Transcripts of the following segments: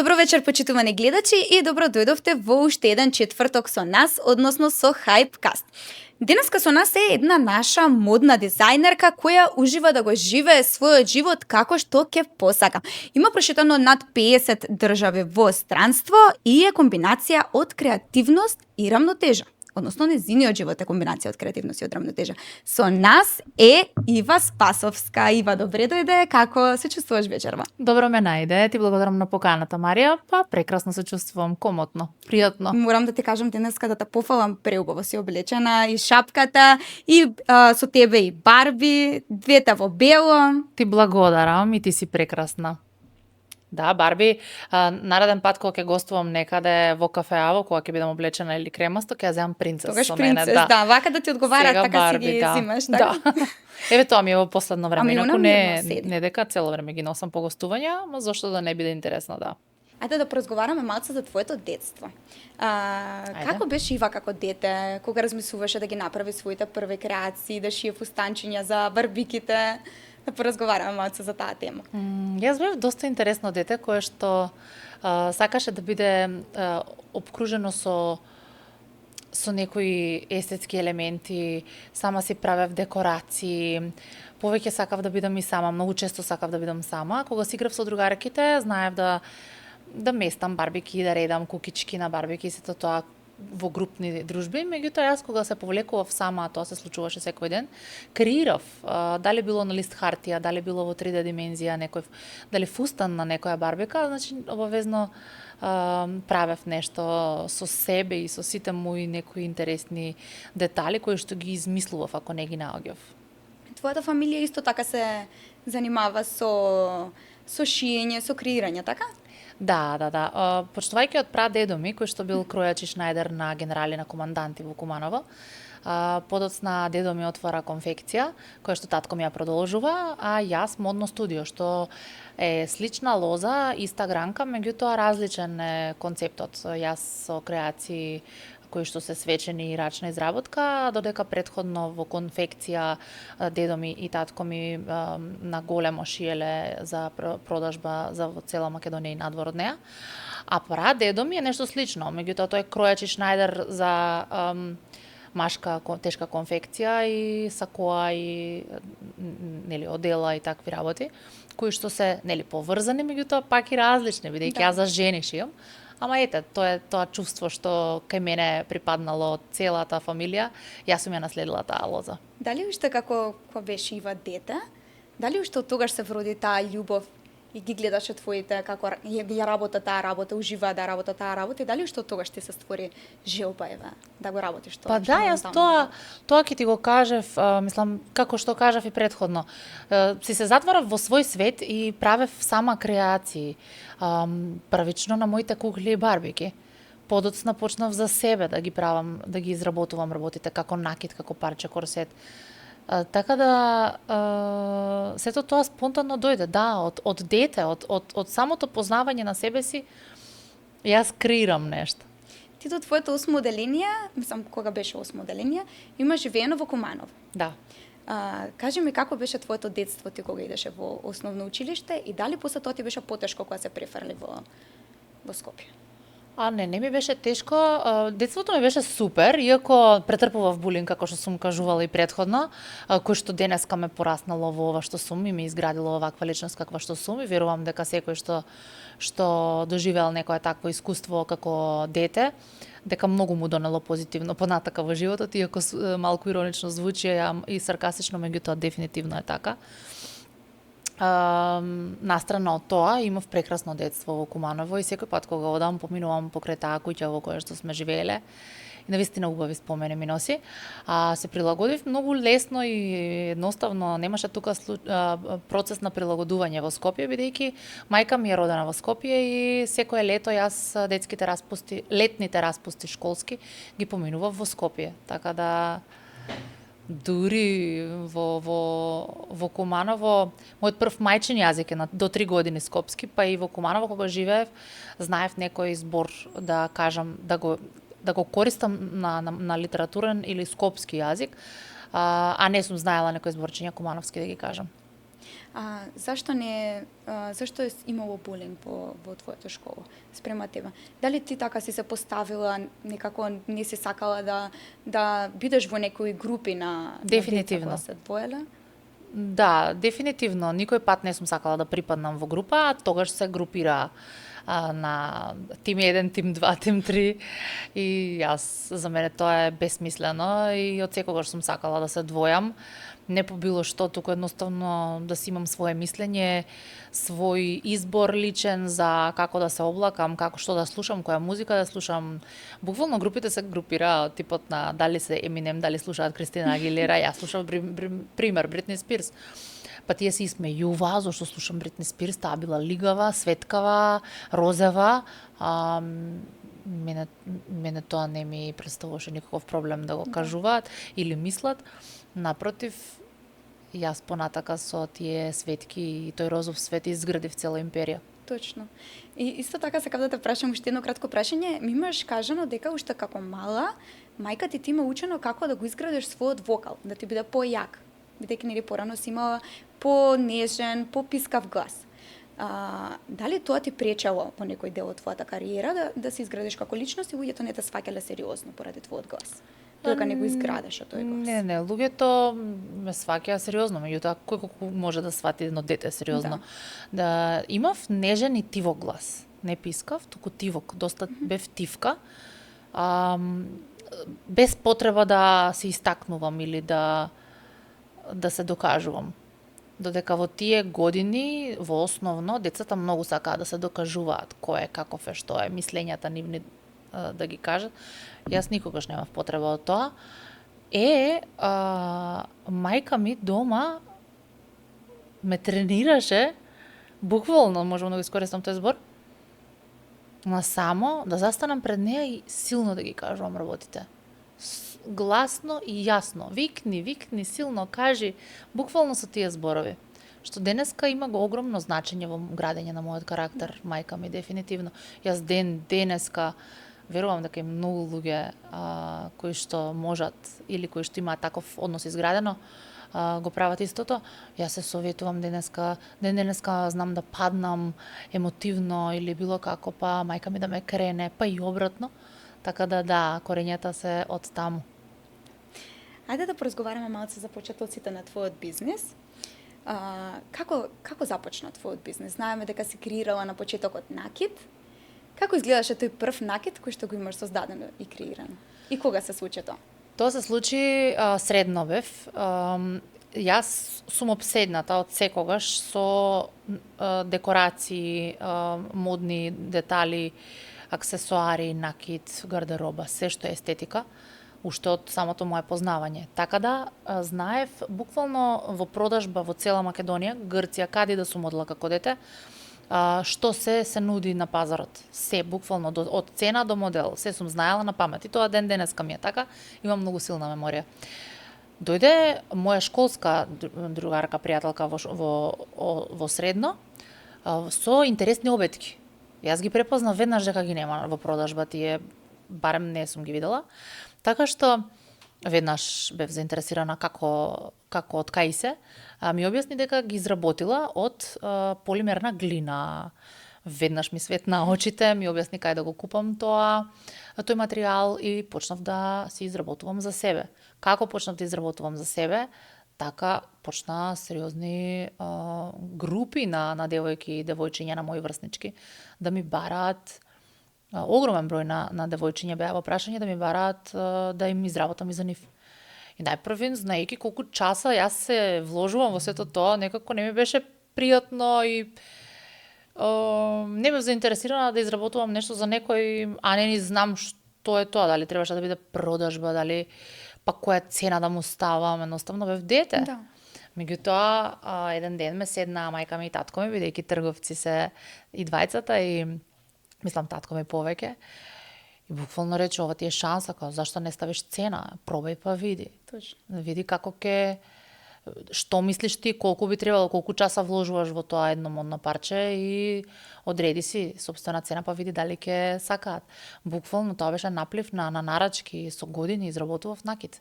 Добро вечер, почитувани гледачи, и добро дојдовте во уште еден четврток со нас, односно со Hypecast. Денеска со нас е една наша модна дизајнерка која ужива да го живее својот живот како што ќе посака. Има прошетано над 50 држави во странство и е комбинација од креативност и рамнотежа. Односно, незиниот живот е комбинација од креативност и од рамнотежа. Со нас е Ива Спасовска. Ива, добре дојде, како се чувствуваш вечерва? Добро ме најде, ти благодарам на поканата, Марија, па прекрасно се чувствувам, комотно, пријатно. Морам да ти кажам денеска да те пофалам, преубаво си облечена, и шапката, и со тебе и Барби, двете во бело. Ти благодарам и ти си прекрасна. Да, Барби, нареден пат кога ќе гостувам некаде во кафеаво, кога ќе бидам облечена или кремасто, ќе ја земам принцес Тогаш со мене. принцес, да, вака да ти одговара, Сега така Барби, си ги да. зимаш, така? Да. Еве тоа ми е во последно време, Ами, инаку она не, мирно седи. не дека цело време ги носам по гостувања, ама зошто да не биде интересно, да. Ајде да поразговараме малку за твоето детство. Како беше Ива како дете? Кога размислуваше да ги направи своите први креации, да шие фустанчиња за барбиките? Да поразговараме малку за таа тема. Јас бев доста интересно дете кое што сакаше да биде обкружено со некои естетски елементи, сама си правев декорации, повеќе сакав да бидам и сама, многу често сакав да бидам сама. Кога си играв со другарките, знаев да местам барбики, да редам кукички на барбики и сето тоа во групни дружби, меѓутоа јас кога се повлекував сама, а тоа се случуваше секој ден, креирав, дали било на лист хартија, дали било во 3D димензија, дали фустан на некоја барбика, значи обавезно правев нешто со себе и со сите мои некои интересни детали кои што ги измислував ако не ги наоѓав. Твојата фамилија исто така се занимава со шиење, со креирање, така? Да. Почнувајќи од прадедо ми, кој што бил кројач и шнајдер на генерали на команданти во Куманово, подоцна дедо ми отвора конфекција, која што татко ми ја продолжува, а јас модно студио, што е слична лоза, иста гранка, меѓутоа различен е концептот. Јас со креации кои што се свечени и рачна изработка, додека претходно во конфекција дедо ми и татко ми на големо шиеле за продажба за во цела Македонија и надвор од неа. А прадедо ми е нешто слично, меѓутоа тој е кројач и шнајдер за машка тешка конфекција и сакоа и одела и такви работи, кои што се поврзани, меѓутоа пак и различни, бидејќи јас за жени шијам. Ама ете, тоа чувство што кај мене припаднало од целата фамилија, јас сум ја наследила таа лоза. Дали уште како беше Ива дете, дали уште од тогаш се вроди таа љубов и ги гледаше твоите како ја работа таа работа, ужива да работа таа работа, и дали уште од тогаш ти се створи желба да го работиш тоа? Па да, јас тоа ќе ти го кажев, мислам, како што кажав и претходно. Си се затворав во свој свет и правев сама креации. Првично на моите кукли и барбики. Подоцна почнав за себе да ги правам, да ги изработувам работите како накид, како парче корсет. Така да сето тоа спонтано дојде, да, од дете, од самото познавање на себе си, јас креирам нешто. Ти до твоето 8 оделение, мислам кога беше 8 оделение, има живеено во Куманово. Да. Кажи ми како беше твоето детство ти кога идеше во основно училиште и дали после тоа ти беше потешко кога се префрли во Скопје? Не ми беше тешко. Детството ми беше супер, иако претрпував булинг, како што сум кажувала и претходно, кој што денеска ме пораснало во ова што сум и ме изградило оваква личност каква што сум, и верувам дека секој што доживеал некое такво искуство како дете, дека многу му донело позитивно понатака во животот, иако малку иронично звучи и саркастично, меѓутоа дефинитивно е така. Настрана од тоа, имав прекрасно детство во Куманово и секој пат кога одам, поминувам покрај таа куќа во која што сме живееле. И навистина убави спомени ми носи. Се прилагодив многу лесно и едноставно, немаше тука процес на прилагодување во Скопје, бидејќи мајка ми е родена во Скопје и секое лето јас летните распусти школски ги поминував во Скопје. Така да дури во Куманово, мојот прв мајчин јазик е до 3 години скопски, па и во Куманово кога живеев, знаев некој збор да кажам, да го користам на литературен или скопски јазик, а не сум знаела некој зборчиња кумановски да ги кажам. Зашто е имало булинг во твојата школа спрема тебе? Дали ти така си се поставила, некако не си сакала да бидеш во некои групи на Дефинитивно. деца кои се двоеле? Да, дефинитивно. Никој пат не сум сакала да припаднам во група, а тогаш се групира на тим 1, тим 2, тим 3 и јас, за мене тоа е бесмислено и од секогаш сум сакала да се двојам. Не по било што, туку едноставно да си имам свое мислење, свој избор личен за како да се облакам, како што да слушам, која музика да слушам. Буквално групите се групираат типот на дали се Еминем, дали слушаат Кристина Агилера, јас слушам пример Бритни Спирс. Па тие се исмејува зашто слушам Бритни Спирс, таа била лигава, светкава, розева. Мене тоа не ми представуваше никаков проблем да го кажуваат или мислат. Напротив, јас понатака со тие светки и тој розов свет изградив цела империја. Точно. И исто така сакам да те прашам уште едно кратко прашање. Ми имаш кажано дека уште како мала мајка ти има учено како да го изградиш својот вокал, да ти биде појак, бидејќи нели порано си имала понежен, попискав глас. Дали тоа ти пречело во некој дел од твојата кариера да се изградиш како личност и луѓето не те сваќале сериозно поради твојот глас? Додека не го изградеше тој глас. Не, луѓето ме сваќаа сериозно, меѓутоа кој колку може да свати едно дете сериозно. Да имав нежен и тивок глас. Не пискав, туку тивок, доста бев тивка. Без потреба да се истакнувам или да се докажувам. Додека во тие години, во основно, децата многу сакаат да се докажуваат кој е, каков е, што е, мислењата нивни да ги кажат. Јас никогаш немав потреба од тоа. Мајка ми дома ме тренираше, буквално, можам да го искористам тој збор, на само да застанам пред неја и силно да ги кажувам работите. Гласно и јасно. Викни, силно кажи, буквално со тие зборови. Што денеска има го огромно значење во градење на мојот карактер, мајка ми, дефинитивно. Јас денеска верувам дека има многу луѓе кои што можат или кои што имаат таков однос изградено, го прават истото. Јас се советувам денеска знам да паднам емотивно или било како, па мајка ми да ме крене, па и обратно. Така да, корењата се од таму. Ајде да поразговараме малце за почетоците на твојот бизнис. Како започна твојот бизнис? Знаеме дека си креирала на почетокот накид. Како изгледаше тој прв накид кој што го имаш создадено и креирано? И кога се случи тоа? Тоа се случи средно бев. Јас сум обседната од секогаш со декорации, модни детали, аксесуари, накид, гардероба, се што е естетика, уште од самото мое познавање. Така да, знаев буквално во продажба во цела Македонија, Грција, каде да сум одела како дете, што се нуди на пазарот. Се, буквално, од цена до модел, се сум знаела на памет. И тоа денеска ми е така, имам многу силна меморија. Дојде моја школска другарка, пријателка во средно, со интересни обетки. Јас ги препознав веднаш дека ги нема во продажба тие, барем не сум ги видела. Така што веднаш бев заинтересирана како од кај се, ми објасни дека ги изработила од полимерна глина. Веднаш ми светна очите, ми објасни кај да го купам тој материјал и почнав да си изработувам за себе. Како почнав да изработувам за себе, така почна сериозни групи на девојки и девојчиња на мои врснички да ми бараат, огромен број на девојчиња беа во прашање да ми бараат да им изработам и за нив. И најпрвен, знаејќи колку часа јас се вложувам во сето тоа, некако не ми беше пријатно и не бев заинтересирана да изработувам нешто за некој, а не ни знам што е тоа, дали требаше да биде продажба, дали па која цена да му ставам, едноставно бев дете. Да. Меѓутоа, еден ден ме седна мајка ми и татко ми, бидејќи трговци се и двајцата и мислам татко ми повеќе. И буквално рече, ова ти е шанса, зашто не ставиш цена, пробај па види. Точно. Види како што мислиш ти, колку би требало, колку часа вложуваш во тоа едно модно парче и одреди си сопствена цена, па види дали ќе сакаат. Буквално тоа беше наплив на нарачки, со години изработував накид.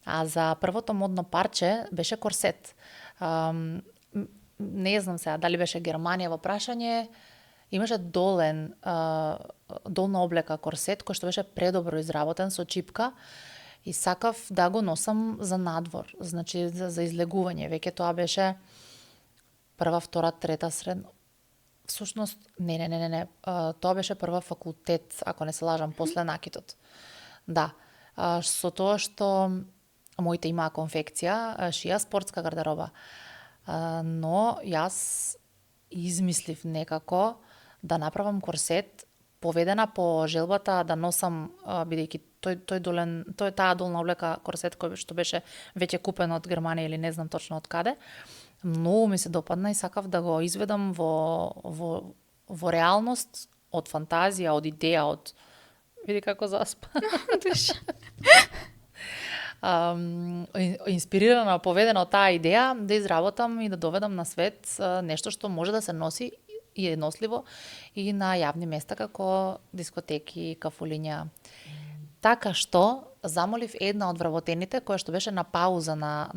А за првото модно парче беше корсет. не знам сега дали беше Германија во прашање, имаше долна облека корсет кој што беше предобро изработен со чипка и сакав да го носам за надвор, значи за излегување. Веќе тоа беше прва, втора, трета средно. Всушност, не. Тоа беше прва факултет, ако не се лажам, после накитот. Да. Со тоа што моите имаа конфекција, шија спортска гардероба. Но јас измислив некако да направам корсет поведена по желбата да носам, бидејќи таа долна облека корсет кој што беше веќе купен од Германија или не знам точно од каде. Многу ми се допадна и сакав да го изведам во реалност, од фантазија, од идеја, од види како заспа. Инспирирана, поведена од таа идеја да изработам и да доведам на свет нешто што може да се носи и е носливо и на јавни места како дискотеки, кафулиња. Така што замолив една од вработените која што беше на пауза на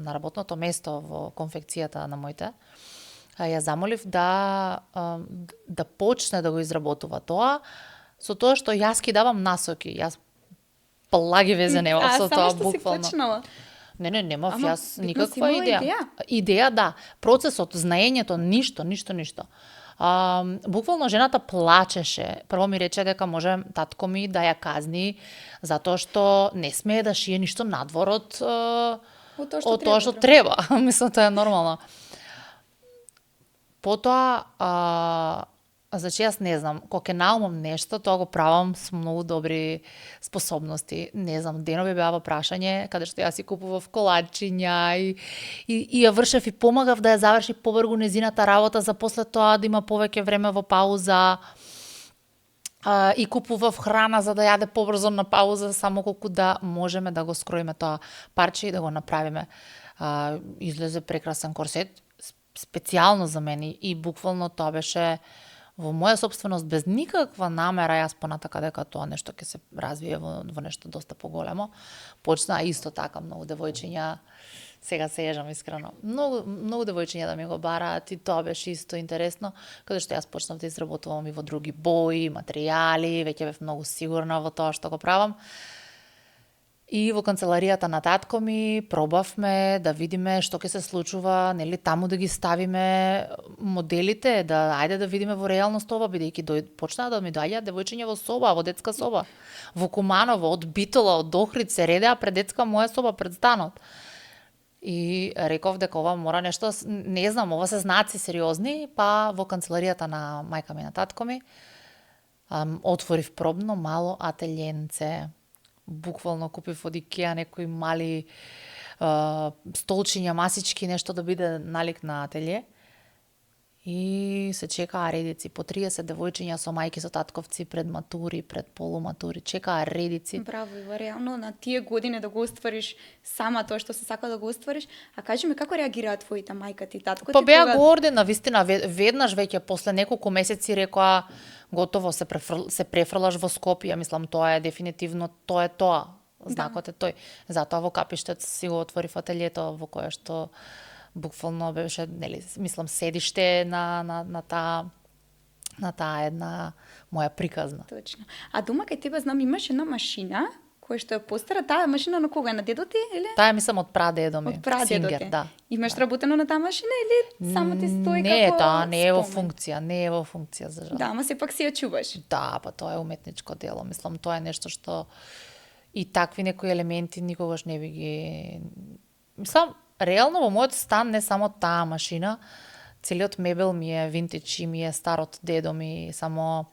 работното место во конфекцијата на моите. Ја замолив да почне да го изработува тоа, со тоа што јас ки давам насоки. Јас плаги везе немав со тоа буквално. А само што си почнала? Не, немав јас никаква идеја. Идеја, да. Процесот, знаењето, ништо. Буквално жената плачеше. Прво ми рече дека може татко ми да ја казни затоа што не смее да шие ништо надвор од тоа што треба. Мислам, тоа е нормално. Потоа, значи јас не знам, кога ќе наумам нешто, тоа го правам со многу добри способности. Не знам, денови беа во прашање, каде што јас си купував колачиња и ја вршев и помагав да ја заврши побрзо незината работа за после тоа да има повеќе време во пауза. И купував храна за да јаде побрзо на пауза, само колку да можеме да го скроиме тоа парче и да го направиме. Излезе прекрасен корсет, специјално за мене и буквално тоа беше во моја собственост без никаква намера, јас понатака дека тоа нешто ќе се развие во нешто доста поголемо. Почна исто така многу девојчиња, сега се ежам искрено. Многу девојчиња да ми го бараат и тоа беше исто интересно, каде што јас почнав да изработувам и во други бои, материјали, веќе бев многу сигурна во тоа што го правам. И во канцеларијата на татко ми пробавме да видиме што ќе се случува, нели таму да ги ставиме моделите, ајде да видиме во реалност ова, бидејќи почнаа да ми доаѓаат девојчиња во соба, во детска соба, во Куманово, од Битола, од Охрид, се редеа пред детска моја соба пред станот. И реков дека ова мора нешто, не знам, ова се знаци сериозни, па во канцеларијата на мајка ми на татко ми отворив пробно мало ателјенце. Буквално купив од Икеа некои мали столчиња, масички, нешто да биде налик на ателје. И се чекаа редици, по 30 девојчиња со мајки, со татковци, пред матури, пред полуматури, чекаа редици. Браво, Ива, реално на тие години да го оствариш сама тоа што се сака да го оствариш. А кажи ми, како реагираа твоите мајка ти, татко ти? Па беа горди, навистина, веднаш веќе после неколку месеци рекоа готово се префрлаш во Скопје, мислам тоа е дефинитивно тоа. Знакот е тој. Затоа во Капиштец си го отворив ателјето во кое што буквално беше, нели, мислам, седиште на таа една моја приказна. Точно. А дома кај тебе знам имаш една машина која што е постара, таа машина на кога е, на дедо ти или? Таа мислам од прадедо ми. Од прадедо ти. Да. Имаш работено на таа машина или само ти стои како? Не, таа не е во функција, за жал. Да, ама сепак си ја чуваш. Да, па тоа е уметничко дело. Мислам, тоа е нешто што и такви некои елементи никогаш не би ги... Мислам, реално во мојот стан не само таа машина, целиот мебел ми е винтидж и ми е стар од дедо ми, само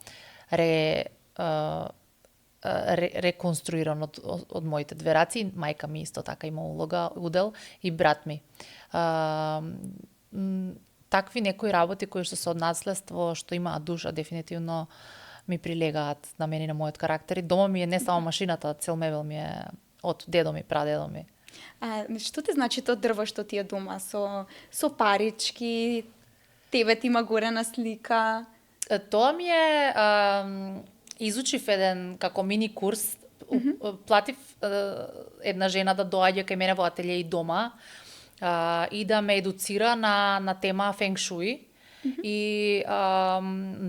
реконструиран од моите две раци. Мајка ми исто така има удел и брат ми. Такви некои работи кои што се од наследство, што имаат душа, дефинитивно ми прилегаат на мене и на мојот карактер. И дома ми е не само машината, цел мебел ми е од дедо ми, прадедо ми. Што ти значи тоа дрво што ти е дома со парички, тебе ти има горена слика? Тоа ми е изучив еден како мини курс, платив една жена да доаѓа кај мене во ателје и дома и да ме едуцира на тема фенг шуи. И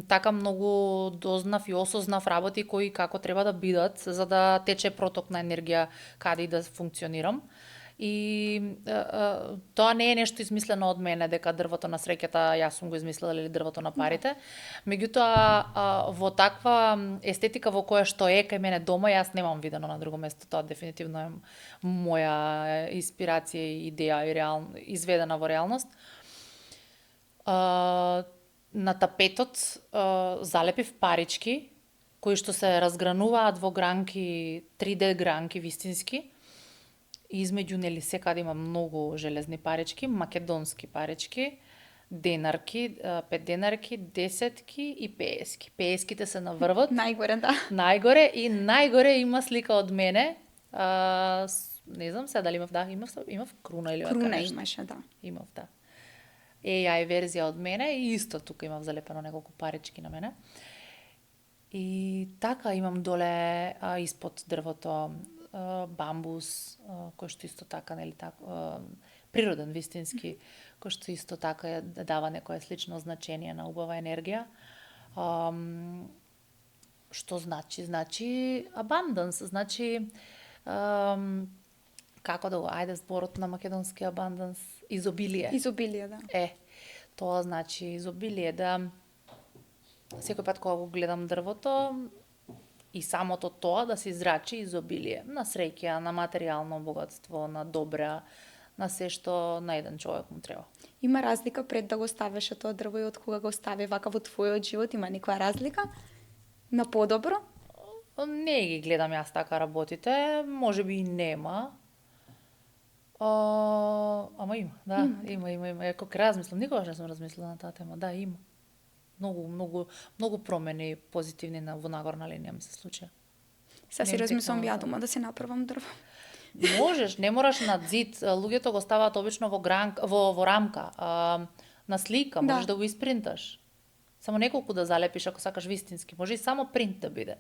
така многу дознав и осознав работи кои како треба да бидат за да тече проток на енергија каде и да функционирам. И тоа не е нешто измислено од мене дека дрвото на среќата јас сум го измислила или дрвото на парите. Меѓутоа во таква естетика во која што е кај мене дома јас немам видено на друго место. Тоа дефинитивно е моја инспирација и идеја и изведена во реалност. На тапетот залепив парички кои што се разгрануваат во гранки, 3D гранки вистински. И измеѓу нели секаде има многу железни парички, македонски парички, денарки, 5 денарки, 10-ки и 50-ки. 50-ките се на врвот. Најгоре, да. Најгоре има слика од мене. Не знам се дали имав круна или круна имаше, да. Имав, да. AI верзија од мене и исто тука имав залепено неколку парички на мене. И така имам доле испод дрвото бамбус, кој што исто така, нели така, природен, вистински, кој што исто така дава некое слично значение на убава енергија. Што значи? Значи abundance, значи како да го, ајде зборот на македонски abundance, изобилие. Изобилие, да. Тоа значи изобилие, да секој пат кога го гледам дрвото и самото тоа да се израчи изобилие на среќа, на материјално богатство, на добра, на се што на еден човек му треба. Има разлика пред да го ставеше тоа дрво и од кога го стави вака во твојот живот? Има некоја разлика? На подобро? Не ги гледам јас така работите, можеби и нема. Ама има, да, има. Ако размислам, никогаш не сум размислила на таа тема. Да, има. Многу промени позитивни во нагорна линија ми се случија. Сега си размислам ја дома да се направам дрво. Можеш, не мораш на зид. Луѓето го ставаат обично во рамка, на слика, можеш да го испринташ. Само неколку да залепиш ако сакаш вистински, може и само принт да биде.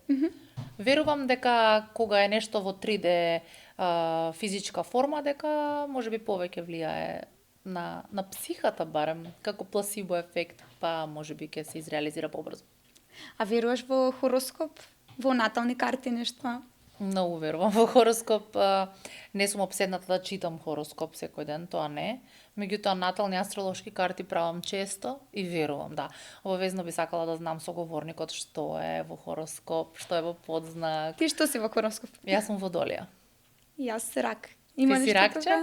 Верувам дека кога е нешто во 3D физичка форма, дека можеби повеќе влијае на психата барем, како пласибо ефект, па можеби ќе се изреализира побрзо. А веруваш во хороскоп? Во натални карти нешто? Многу верувам во хороскоп. Не сум опседната да читам хороскоп секој ден, тоа не. Меѓутоа натални астролошки карти правам често и верувам, да. Обавезно би сакала да знам соговорникот што е во хороскоп, што е во подзнак. Ти што си во хороскоп? Јас сум водолија. Јас рак. Има ти си ракче?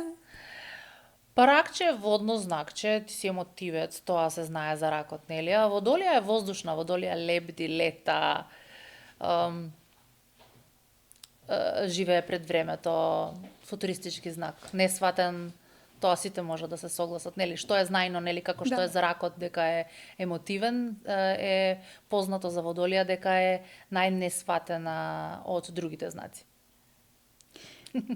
Па ракче е водно знакче, ти си емотивец, тоа се знае за ракот, нели? А водолија е воздушна, водолија лебди, лета, живее пред времето, футуристички знак, несватен, тоа сите може да се согласат, нели? Што е знајно, нели, како што е за ракот дека е емотивен, е познато за водолија дека е најнесватена од другите знаци.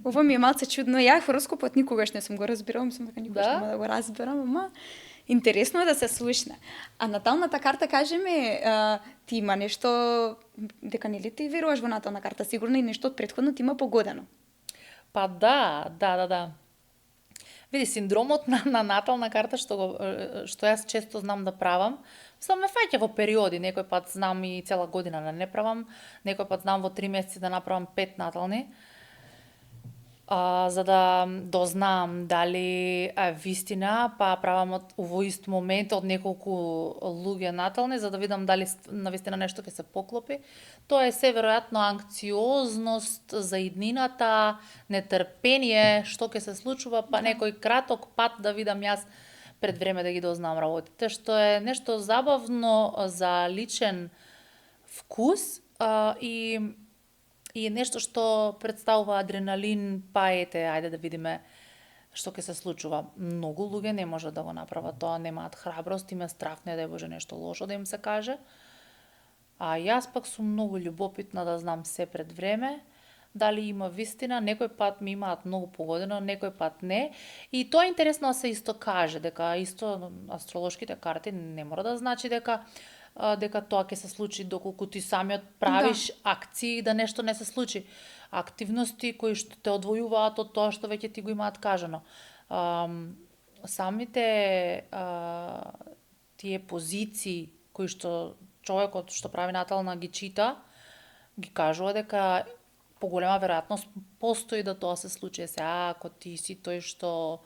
Ова ми е малце чудно. Ја хороскопот никогаш не сум го разбирала, мислам дека никогаш нема да го разберам, ама интересно е да се слушне. А наталната карта, кажи ми, ти има нешто, дека нели ти веруваш во натална карта, сигурно и нешто од претходно ти има погодено. Па да. Види, синдромот на натална карта што јас често знам да правам, само ме фаќа во периоди, некој пат знам и цела година да не правам, некој пат знам во 3 месеци да направам 5 натални. За да дознаам дали е вистина, па правам во ист момент од неколку луѓе натални, за да видам дали навистина нешто ќе се поклопи. Тоа е се веројатно анксиозност за иднината, нетрпение, што ќе се случува, па некој краток пат да видам јас пред време да ги дознам работите, што е нешто забавно за личен вкус и нешто што представува адреналин, па ајде да видиме што ќе се случува. Многу луѓе не можат да го направат тоа, немаат храброст, им е страх, не дај Боже нешто лошо да им се каже. А јас пак сум многу љубопитна да знам се пред време, дали има вистина, некој пат ми имаат многу погодено, некој пат не. И тоа е интересно да се исто каже, дека исто астролошките карти не мора да значи дека тоа ќе се случи доколку ти самиот правиш акции да нешто не се случи. Активности кои што те одвојуваат од тоа што веќе ти го имаат кажано. Самите тие позиции кои што човекот што прави натална ги чита, ги кажува дека поголема веројатност постои да тоа се случи. Ако ти си тој што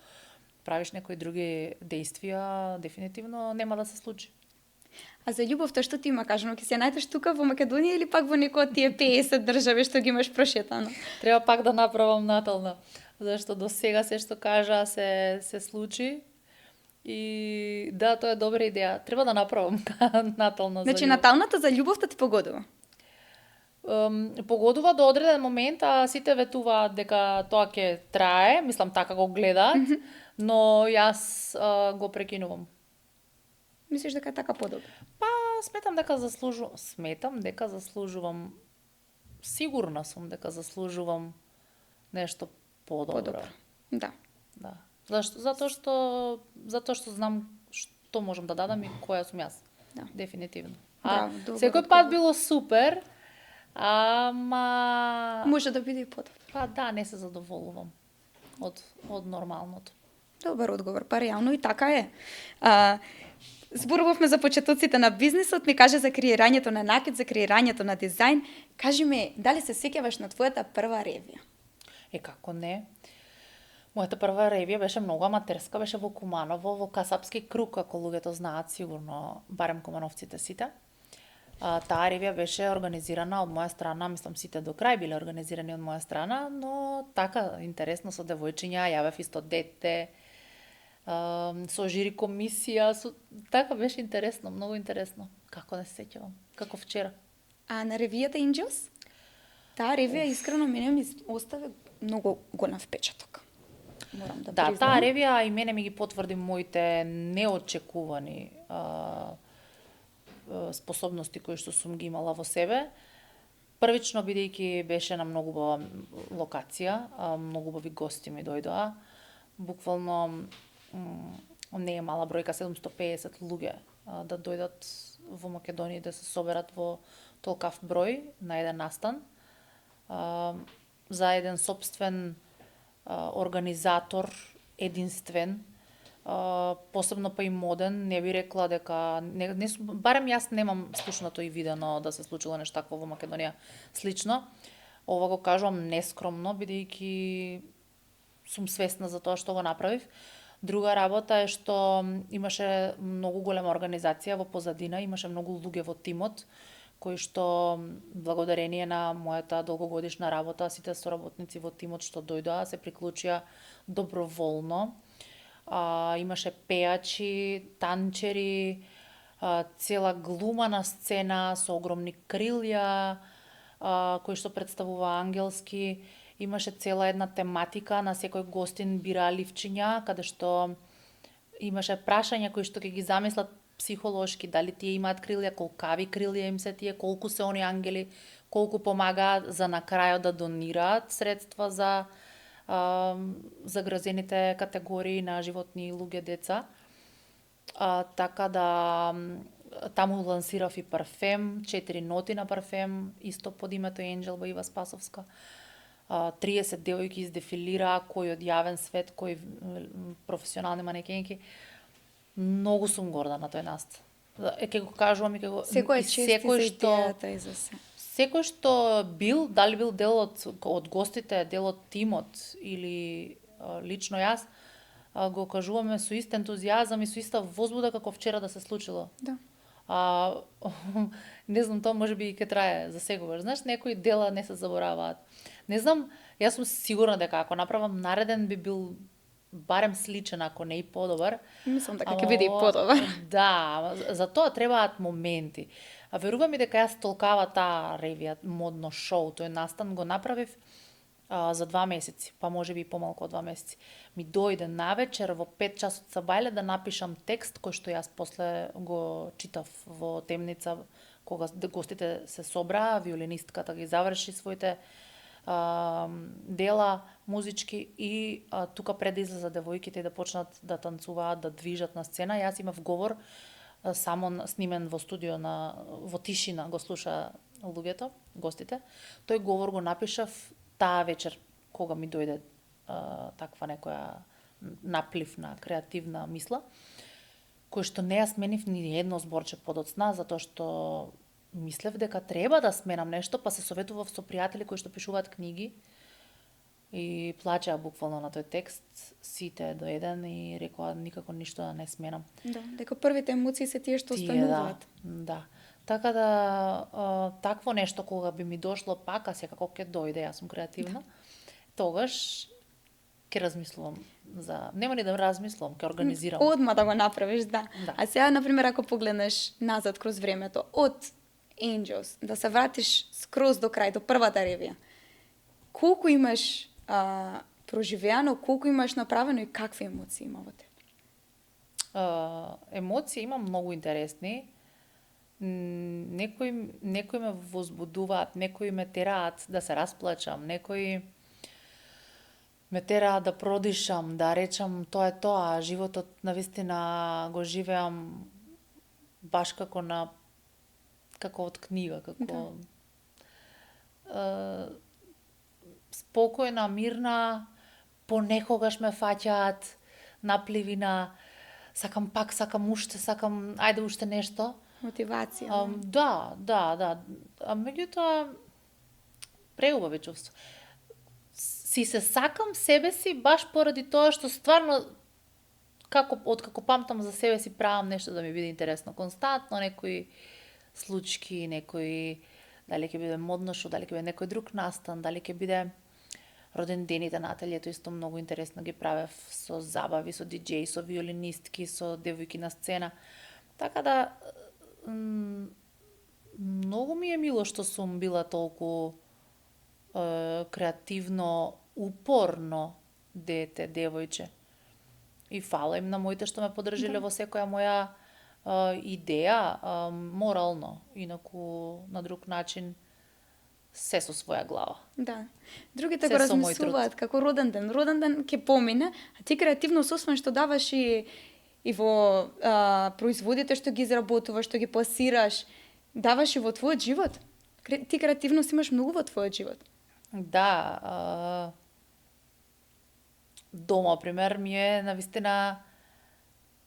правиш некои други действија, дефинитивно нема да се случи. А за љубовта што ти има кажано, ќе се најдеш тука во Македонија или пак во некој од тие 50 држави што ги имаш прошетано? Треба пак да направам натална, зашто до сега се што кажа се случи. И да, тоа е добра идеја. Треба да направам натална за Значи, љубов. наталната за љубовта ти погодува? Погодува до одреден момент, а сите ветуваат дека тоа ќе трае, мислам така го гледаат, но јас го прекинувам. Мислиш дека е така подобро? Па, сметам дека заслужувам, сигурна сум дека заслужувам нешто подобро. Да. Да. Зашто? Затоа што знам што можам да дадам и која сум јас. Да. Дефинитивно. Браво, добар Секој пат било супер, ама Може да биде и подобро. па да, не се задоволувам од нормалното. Добар одговор, па реално и така е. Зборувавме за почетоците на бизнисот, ми каже за креирањето на накид, за креирањето на дизајн. Кажи ми, дали се сеќаваш на твојата прва ревија? Како не? Мојата прва ревија беше многу аматерска, беше во Куманово, во Касапски круг, ако луѓето знаат сигурно, барем кумановците сите. Таа ревија беше организирана од моја страна, мислам сите до крај биле организирани од моја страна, но така интересно со девојчиња, јавев исто дете, со жири комисија, така беше интересно, многу интересно. Како не се сеќавам, како вчера. А на ревијата Angels? Таа ревија искрено мене ми остави многу голем впечаток. Морам да признам. Таа ревија и мене ми ги потврди моите неочекувани способности кои што сум ги имала во себе. Првично бидејќи беше на многу убава локација, многу убави гости ми дојдоа. Буквално не е мала бројка, 750 луѓе да дојдат во Македонија да се соберат во толкав број на еден настан. За еден сопствен организатор, единствен, посебно па и моден, не би рекла дека барем јас немам слушнато и видено да се случило нешто такво во Македонија слично. Ова го кажувам нескромно, бидејќи сум свесна за тоа што го направив. Друга работа е што имаше многу голема организација во позадина, имаше многу луѓе во тимот, кои што благодарение на мојата долгогодишна работа, сите соработници во тимот што дојдоа се приклучија доброволно. Имаше пејачи, танчери, цела глума на сцена со огромни крилја, кои што представува ангелски. Имаше цела една тематика, на секој гостин бира ливчиња, каде што имаше прашања кои што ќе ги замислат психолошки, дали тие имаат крилја, колкави крилја им се тие, колку се они ангели, колку помагаат за на крајот да донираат средства за загрозените категории на животни, луѓе, деца. Така да таму лансирав и парфем, 4 ноти на парфем, исто под името Енџел Ива Спасовска. 30 девојки издефилираа, кои од јавен свет, кои професионални манекенки. Многу сум горда на тој наст. Ке го кажувам и ке го... Секој е чести за идејата и за се. Секој што бил, дали бил дел од гостите, дел од тимот или лично јас, го кажуваме со ист ентузијазам и со иста возбуда како вчера да се случило. Да. Не знам, тоа можеби и ке трае за секогаш. Знаеш, некои дела не се забораваат. Не знам, јас сум сигурна дека ако направам нареден би бил барем сличен, ако не и подобар. Мислам дека ќе биде и подобар. Да, за тоа требаат моменти. Верувам и дека јас толкава таа ревија, модно шоу, тој настан го направив за 2 месеци, па можеби и помалку од 2 месеци. Ми дојде навечер во 5 часот са бајле да напишам текст кој што јас после го читав во темница кога гостите се собраа, виолинистката ги заврши своите дела музички и тука пред да излезат девојките и да почнат да танцуваат, да движат на сцена, јас имав говор само снимен во студио во тишина го слуша луѓето, гостите. Тој говор го напишав таа вечер кога ми дојде таква некоја наплив на креативна мисла, кој што не ја сменив ни едно зборче подоцна, затоа што мислев дека треба да сменам нешто, па се советував со пријатели кои што пишуваат книги и плачеа буквално на тој текст сите до еден и рекоа никако ништо да не сменам. Да, дека првите емоции се тие што остануваат. Да. Така да такво нешто кога би ми дошло пак, а секако ќе дојде, јас сум креативна, тогаш ќе размислувам за... Нема ни да размислувам, ќе организирам. Одма да го направиш, да. Да. А сега, например, ако погледнеш назад кроз времето, од Angels, да се вратиш скроз до крај, до првата ревија, колку имаш проживеано, колку имаш направено и какви емоции има во тебе? Емоции имам многу интересни. Некои ме возбудуваат, некои ме тераат да се расплачам, некои ме тераат да продишам, да речам тоа е тоа, животот навистина го живеам баш како од книга, како спокојна, мирна, понекогаш ме фаќаат напливи на сакам пак, сакам уште, сакам ајде уште нешто. Мотивација. Да. А меѓутоа преубави чувство. Се сакам себе си баш поради тоа што стварно откако памтам за себе си правам нешто да ми биде интересно константно, некои случки, некои дали ќе биде модно шоу, дали ќе биде некој друг настан, дали ќе биде роден дените на ателието, исто многу интересно ги правев со забави, со диџеи, со виолинистки, со девојки на сцена. Така да многу ми е мило што сум била толку креативно, упорно дете, девојче. И фала им на моите што ме поддржиле во секоја моја идеја, морално, инаку на друг начин се со своја глава. Да. Другите го размислуваат како роден ден. Роден ден ќе помине, а ти креативно освен што даваш и во производите што ги изработуваш, што ги пласираш, даваш и во твојот живот. Ти креативност имаш многу во твојот живот. Да. Дома, пример, ми е навистина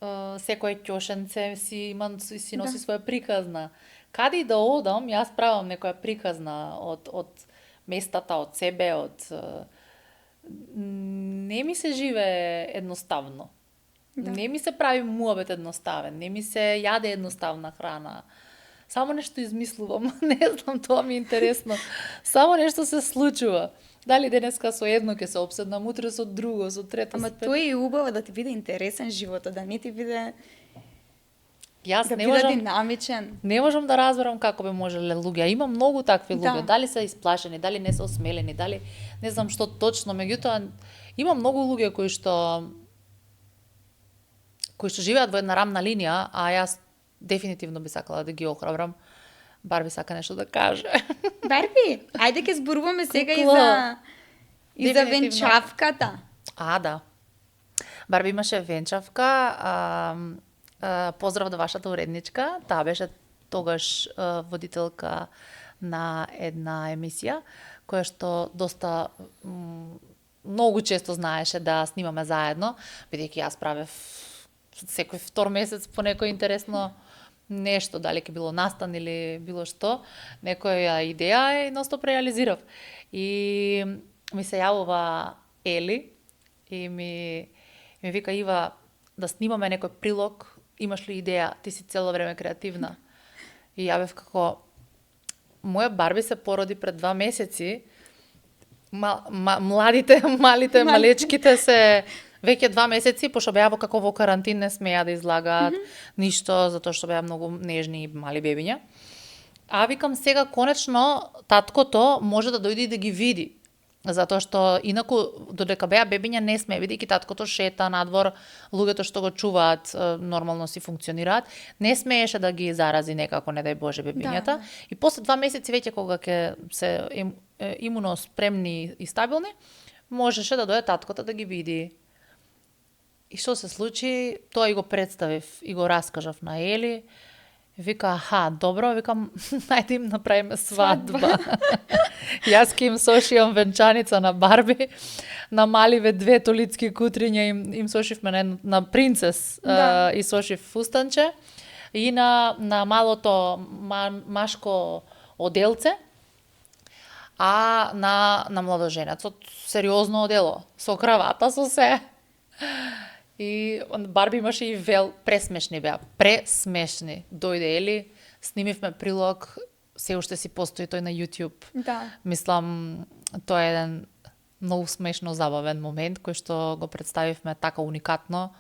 секој ќошенце си носи своја приказна. Каде и да одам, јас правам некоја приказна од местата, од себе, не ми се живее едноставно. Да. Не ми се прави муабет едноставен, не ми се јаде едноставна храна. Само нешто измислувам, не знам, тоа ми е интересно. Само нешто се случува. Дали денеска со едно ќе се обседнам, утре со друго, со трето. Ама тоа е убаво да ти биде интересен животот, да не ти биде Јас не можам динамичен. Не можам да разберам како би можеле луѓе. Има многу такви луѓе. Дали се исплашени, дали не се осмелени, дали не знам што точно, меѓутоа има многу луѓе кои што живеат во една рамна линија, а јас дефинитивно би сакала да ги охрабрам. Барби сака нешто да каже. Барби, ајде ќе зборуваме сега и за венчавката. Да. Барби имаше венчавка, поздрав до вашата уредничка, таа беше тогаш водителка на една емисија, која што доста многу често знаеше да снимаме заедно, бидејќи јас правев секој втор месец по некој интересно нешто, дали ќе било настан или било што, некоја идеја и ностоп реализирав. И ми се јавува Ели и ми вика: Ива, да снимаме некој прилог, имаш ли идеја, ти си цело време креативна. И ја бев како, моја Барби се породи пред 2 месеци, малите малечките се веќе 2 месеци, пошто беа како во карантин, не смеа да излагаат ништо, затоа што беа многу нежни и мали бебиња. А викам, сега конечно таткото може да дојде и да ги види. Затоа што инаку додека беа бебиња не сме, бидејќи таткото шета надвор, луѓето што го чуваат нормално си функционираат, не смееше да ги зарази некако, не дај Боже, бебињата. Да. И после 2 месеци веќе кога ќе се имуно спремни и стабилни, можеше да дојде таткото да ги види. И што се случи, тоа и го представив и го раскажав на Ели. Вика, аха, добро, викам, најде им направиме свадба. Јас ке им сошијам венчаница на Барби, на маливе 2 толицки кутриња им сошивме на принцес и сошив фустанче и на малото машко оделце, а на младоженецот сериозно одело, со кравата, со се. И Барби имаше и пресмешни беа, пресмешни. Дојде Ели, снимивме прилог, се уште си постои тој на YouTube. Да. Мислам, тоа е еден многу смешно забавен момент кој што го представивме така уникатно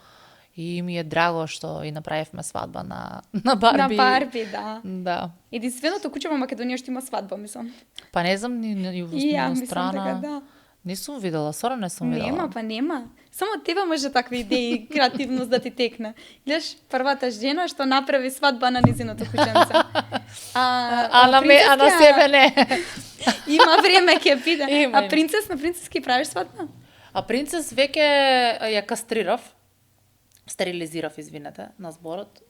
и ми е драго што и направивме свадба на Барби. На Барби, да. Да. Единственото куќе во Македонија што има свадба, мислам. Па не знам ни Ја, мислам страна. така, да. Не сум видела, сора не сум видела. Нема. Само од тебе може такви идеи, креативност да ти текне. Гледаш, првата жена што направи свадба на низиното кученце. А на себе не. Има време ќе биде. Има. А принцес, на принцес ки правиш свадба? А принцес веќе ја кастрирав, стерилизирав, извинете, на зборот.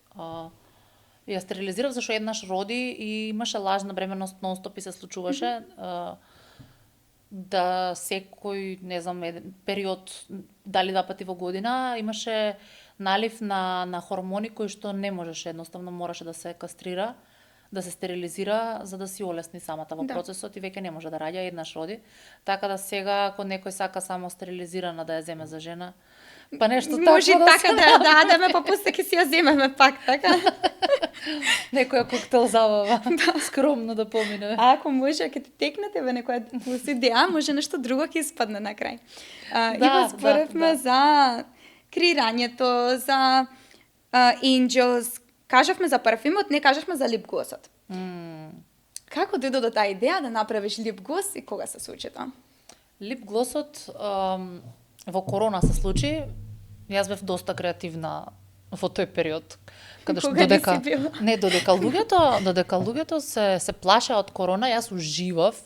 Ја стерилизирав зашто еднаш роди и имаше лажна бременност нон-стоп и се случуваше. Да секој, не знам, еден период, дали 2 пати во година, имаше налив на хормони кои што не можеше, едноставно мораше да се кастрира, да се стерилизира, за да си олесни самата во процесот и веќе не може да раѓа, еднаш роди. Така да сега, ако некој сака само стерилизирана да ја земе за жена, па нешто така може така да ја дадеме, па после ќе си ја земеме пак, така? Некоја коктел забава, скромно да помине. А ако може, ќе ти текне тебе некоја плюс идеја, може нешто друго ќе испадне на крај. И го зборевме за креирањето, за Angels, кажавме за парфимот, не кажавме за лип глосот. Како дојде до таа идеја да направиш лип глос и кога се случи тоа? Лип глосот во корона се случи. Јас бев доста креативна во тој период. Кога додека луѓето се плашеа од корона, јас уживав.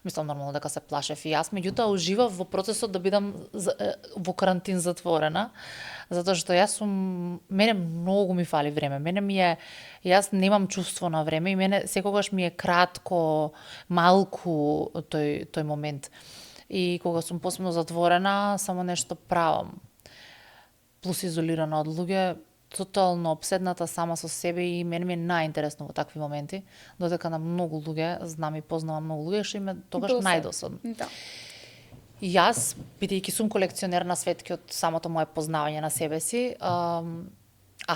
Мислам нормално дека се плашев и јас, меѓутоа уживав во процесот да бидам во карантин затворена, затоа што мене многу ми фали време. Јас немам чувство на време и мене секогаш ми е кратко, малку тој момент. И кога сум посебно затворена, само нешто правам. Плюс изолирана од луѓе, тотално обседната сама со себе и мене ми е најинтересно во такви моменти, додека на многу луѓе, знам и познавам многу луѓе, што им е тогаш најдосадно. Да. И јас, бидејќи сум колекционер на светки од самото мое познавање на себе си, а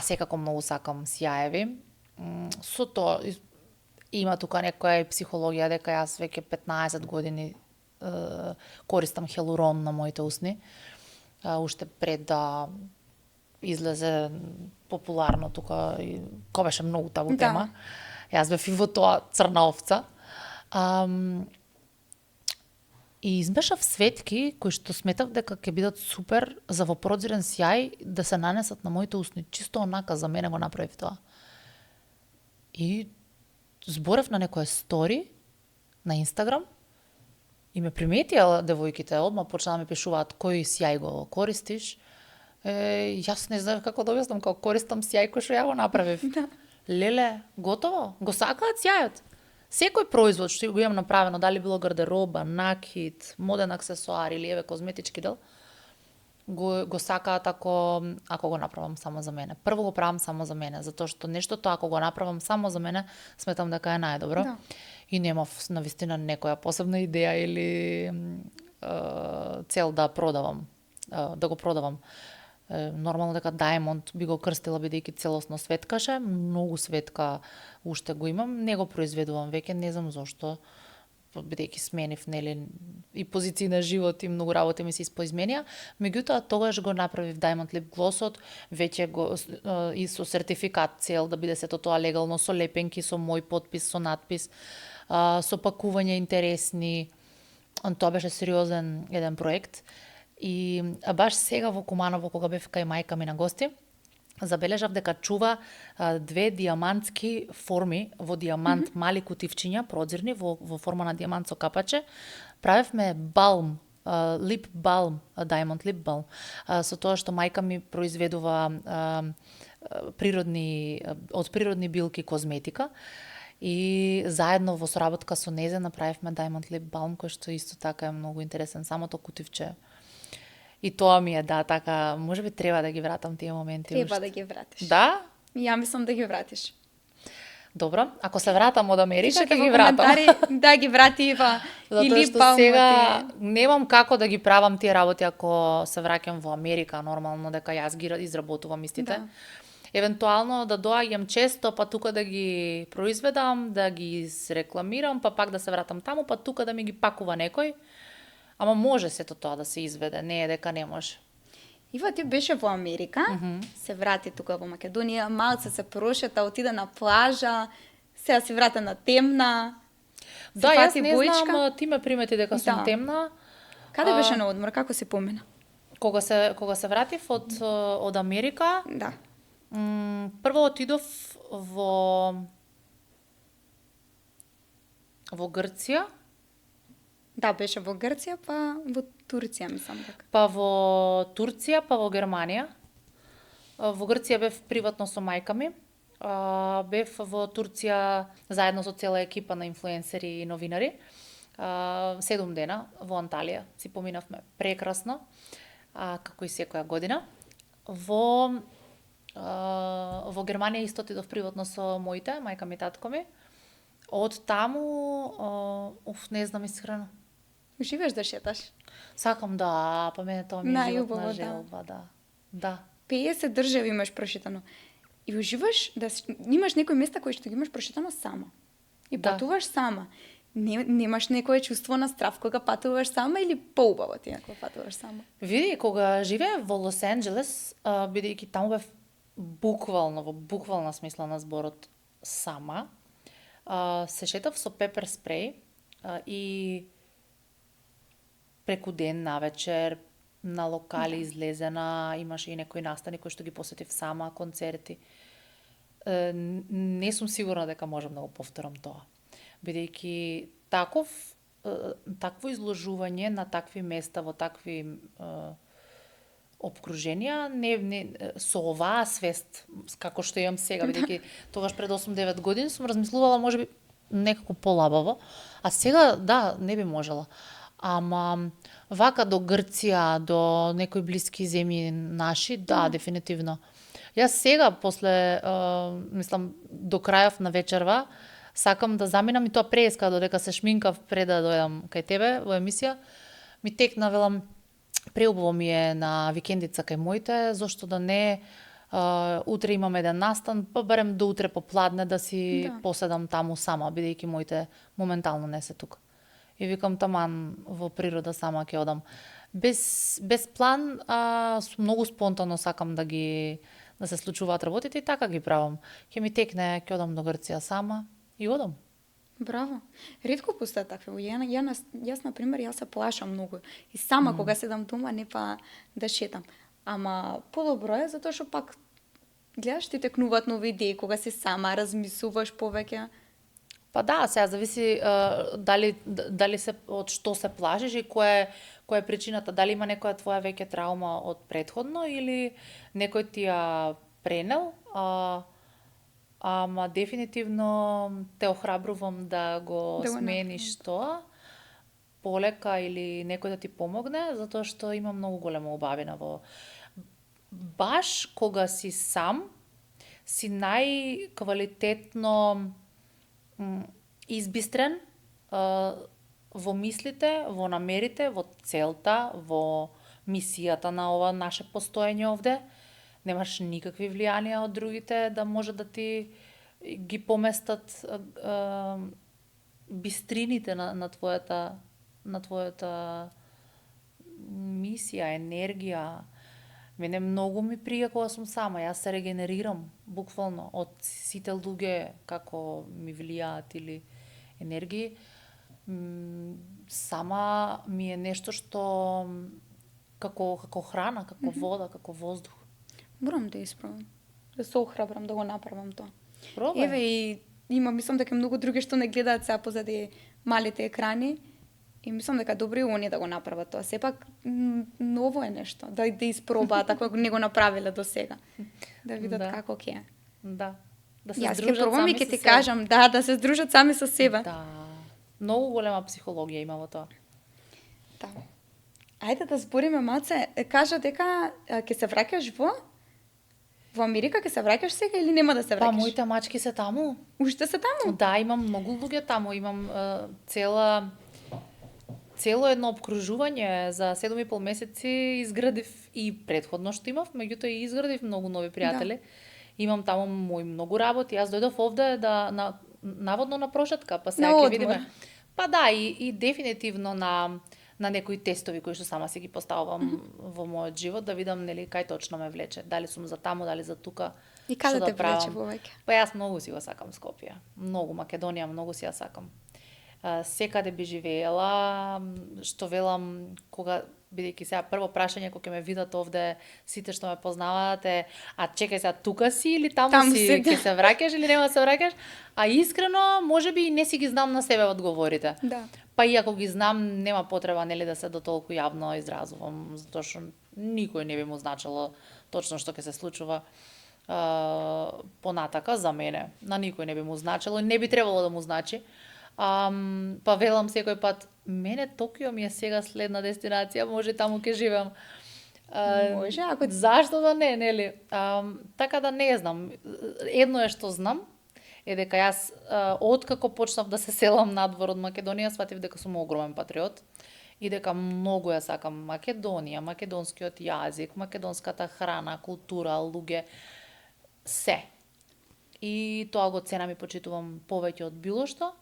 секако многу сакам сјаеви, со тоа има тука некоја психологија дека јас веќе 15 години користам хелурон на моите усни, уште пред да излезе популарно тука и кога беше многу табу тема. Јас бев и во тоа црна овца. И избешав светки кои што сметав дека ќе бидат супер за во прозирен сјај да се нанесат на моите усни. Чисто онака за мене го направив тоа. И зборев на некоја стори на Инстаграм и ме приметија девојките, одма почна да ми пишуваат кој сјај го користиш. Јас не знаев како да објаснам, како користам сјај кој што ја го направив. Леле, готово, го сакаат сјајот. Секој производ што го имам направено, дали било гардероба, накид, моден аксесуар или еве козметички дел, го сакаат ако го направам само за мене. Прво го правам само за мене, затоа што нештото ако го направам само за мене, сметам дека е најдобро. Да. И немав навистина некоја посебна идеја или цел да го продавам. Нормално дека Diamond би го крстила бидејќи целосно светкаше, многу светка уште го имам, не го произведувам веќе, не знам зошто, бидејќи сменив и позиции на живот и многу работи ми се испоизменија, меѓутоа тогаш го направив Diamond Lip Glossот, веќе го и со сертификат цел да биде сето тоа легално, со лепенки, со мој потпис, со надпис, со пакување интересни. Тоа беше сериозен еден проект. И баш сега во Куманово, кога бев кај мајка ми на гости, забележав дека чува 2 диамантски форми во диамант, мали кутивчиња, прозирни, во форма на диамант со капаче. Правевме балм, лип балм, Diamond Lip Balm, со тоа што мајка ми произведува од природни билки козметика. И заедно во соработка со незе направивме Diamond Lip Balm, кој што исто така е многу интересен, самото кутивче. И тоа ми е, да, така, можеби треба да ги вратам тие моменти. Треба да ги вратиш. Да? Ја мислам да ги вратиш. Добро, ако се вратам од Америка, Пишете ќе во ги вратам. коментари да ги врати Ива. Затоа што сега немам како да ги правам тие работи ако се враќам во Америка, нормално дека јас ги изработувам истите. Да. Евентуално да доаѓам често, па тука да ги произведам, да ги рекламирам, па пак да се вратам таму, па тука да ми ги пакува некој. Ама може сето тоа да се изведе, не е дека не може. Ива, ти беше во Америка, се врати тука во Македонија, малце се прошета, отида на плажа, сега се врата на темна. Да, јас не знам, ти ме примети дека сум Да. темна. Каде беше на одмор, како се помена? Кога се вратив од Америка, Да. прво отидов во Грција, Да, беше во Грција, па во Турција, мислам дека. па во Турција, па во Германија. Во Грција бев приватно со мајка ми. Бев во Турција заедно со цела екипа на инфлуенсери и новинари. 7 дена во Анталија. Си поминавме прекрасно, како и секоја година. Во Германија исто отидов приватно со моите, мајка ми и татко ми. Од таму, не знам искрено. Уживаш да шеташ? Сакам да, па мене тоа ми е животна Најубаво, да. желба, да. Да. 50 држави имаш прошетано. И уживаш да имаш некои места кои што ги имаш прошетано сама. И Да. патуваш сама. Немаш некое чувство на страв кога патуваш сама или поубаво ти ако патуваш сама? Види, кога живеев во Лос Анџелес, бидејќи таму бев буквално, во буквална смисла на зборот, сама, се шетав со пепер спреј и преку ден навечер на локали излезена, имаше и некои настани кои што ги посетив сама, концерти. Не сум сигурна дека можам да го повторам тоа. Бидејќи такво изложување на такви места во такви обкруженија, со оваа свест, како што имам сега, бидејќи тогаш пред 8-9 години сум размислувала можеби некако полабаво, а сега, да, не би можела. Ама вака до Грција, до некои блиски земји наши, да, дефинитивно. Јас сега, после, мислам, до крајов на вечерва, сакам да заминам и тоа преска, додека се шминкав пред да дојдам кај тебе во емисија, ми текна, велам, преубаво ми е на викендица кај моите, зошто да не, утре имам еден настан, па барем до утре попладне да си поседам таму сама, бидејќи моите моментално не се тука. И викам таман во природа сама ќе одам. Без план, многу спонтано сакам да се случуваат работите и така ги правам. Ќе ми текне, ќе одам до Грција сама и одам. Браво. Ретко постојат такви. Јас, на пример, јас се плашам многу. И сама кога седам дома, не па да шетам. Ама подобро е, затоа што пак гледаш ти текнуваат нови идеи, кога си сама, размислуваш повеќе. Па да, сега зависи дали се од што се плашиш и која е причината, дали има некоја твоја веќе траума од претходно или некој ти ја пренел, ама дефинитивно те охрабрувам да го смениш тоа полека или некој да ти помогне, затоа што има многу голема убавина во баш кога си сам, си најквалитетно избистрен во мислите, во намерите, во целта, во мисијата на ова наше постоење овде. Немаш никакви влијанија од другите да може да ти ги поместат бистрините на твојата мисија, енергија. Мене многу ми прија кога сум сама, јас се регенерирам буквално од сите луѓе како ми влијаат или енергии. Сама ми е нешто што како храна, како вода, како воздух. Морам да испробам. Да се охрабрам да го направам тоа. Пробај. Еве и мислам дека многу други што не гледаат сега позади малите екрани И мислам дека добро и они да го направат тоа. Сепак ново е нешто, да испробаат ако не го направиле до сега. Да видат како ќе е. Да. Да се Јас ќе здружат пробам и сами ќе со ти себе. кажам, да се здружат сами со себе. Да. Многу голема психологија има во тоа. Да. Ајде да збориме малце. Кажа дека ќе се враќаш во Америка, ќе се враќаш сега или нема да се Па враќаш? моите мачки се таму. Уште се таму? Да, имам многу луѓе таму, имам цело едно обкружување за 7,5 месеци изградив и претходно што имав, меѓутоа и изградив многу нови пријатели. Имам таму мои многу работи. Јас дојдов овде наводно на прошетка, па сега ќе видиме. Па да, и дефинитивно на некои тестови кои што сама си ги поставувам во мојот живот, да видам нели кај точно ме влече. Дали сум за таму, дали за тука. И каде те влече повеќе? Па јас многу си го сакам Скопје. Многу Македонија, многу си ја сакам. Секаде би живеела, што велам, кога бидејќи сега прво прашање кога ќе ме видат овде сите што ме познаваат е, а чекај сега тука си или таму си, ќе се враќаш или нема да се враќаш? А искрено, можеби и не си ги знам на себе одговорите. Да. Па и ако ги знам, нема потреба нели да се до толку јавно изразувам, затоа што никој не би му значило точно што ќе се случува понатака за мене. На никој не би му значило и не би требало да му значи. Па велам секој пат, мене Токио ми е сега следна дестинација, може таму ќе живеам. Може, ако зашто да не, нели? Така да не знам. Едно е што знам, е дека јас откако почнав да се селам надвор од Македонија, сватив дека сум огромен патриот и дека многу ја сакам Македонија, македонскиот јазик, македонската храна, култура, луѓе, се. И тоа го ценам и почитувам повеќе од било што.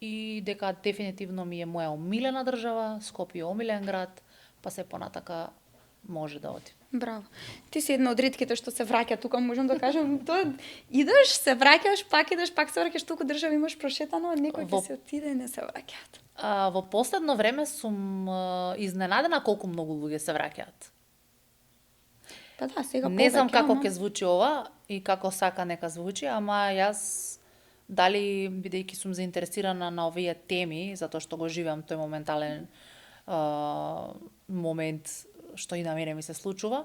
И дека дефинитивно ми е моја омилена држава, Скопје е омилен град, па се понатака може да оди. Браво. Ти си една од ретките што се враќа тука, можам да кажам, тоа идеш, се враќаш, пак идеш, пак се враќаш, толку држави имаш прошетано, а некој ќе се отиде и не се враќаат. Во последно време сум изненадена колку многу луѓе се враќаат. Па да, сега не знам како ќе звучи ова и како сака нека звучи, ама јас дали бидејќи сум заинтересирана на овие теми, затоа што го живеам тој моментален момент што и на мене ми се случува,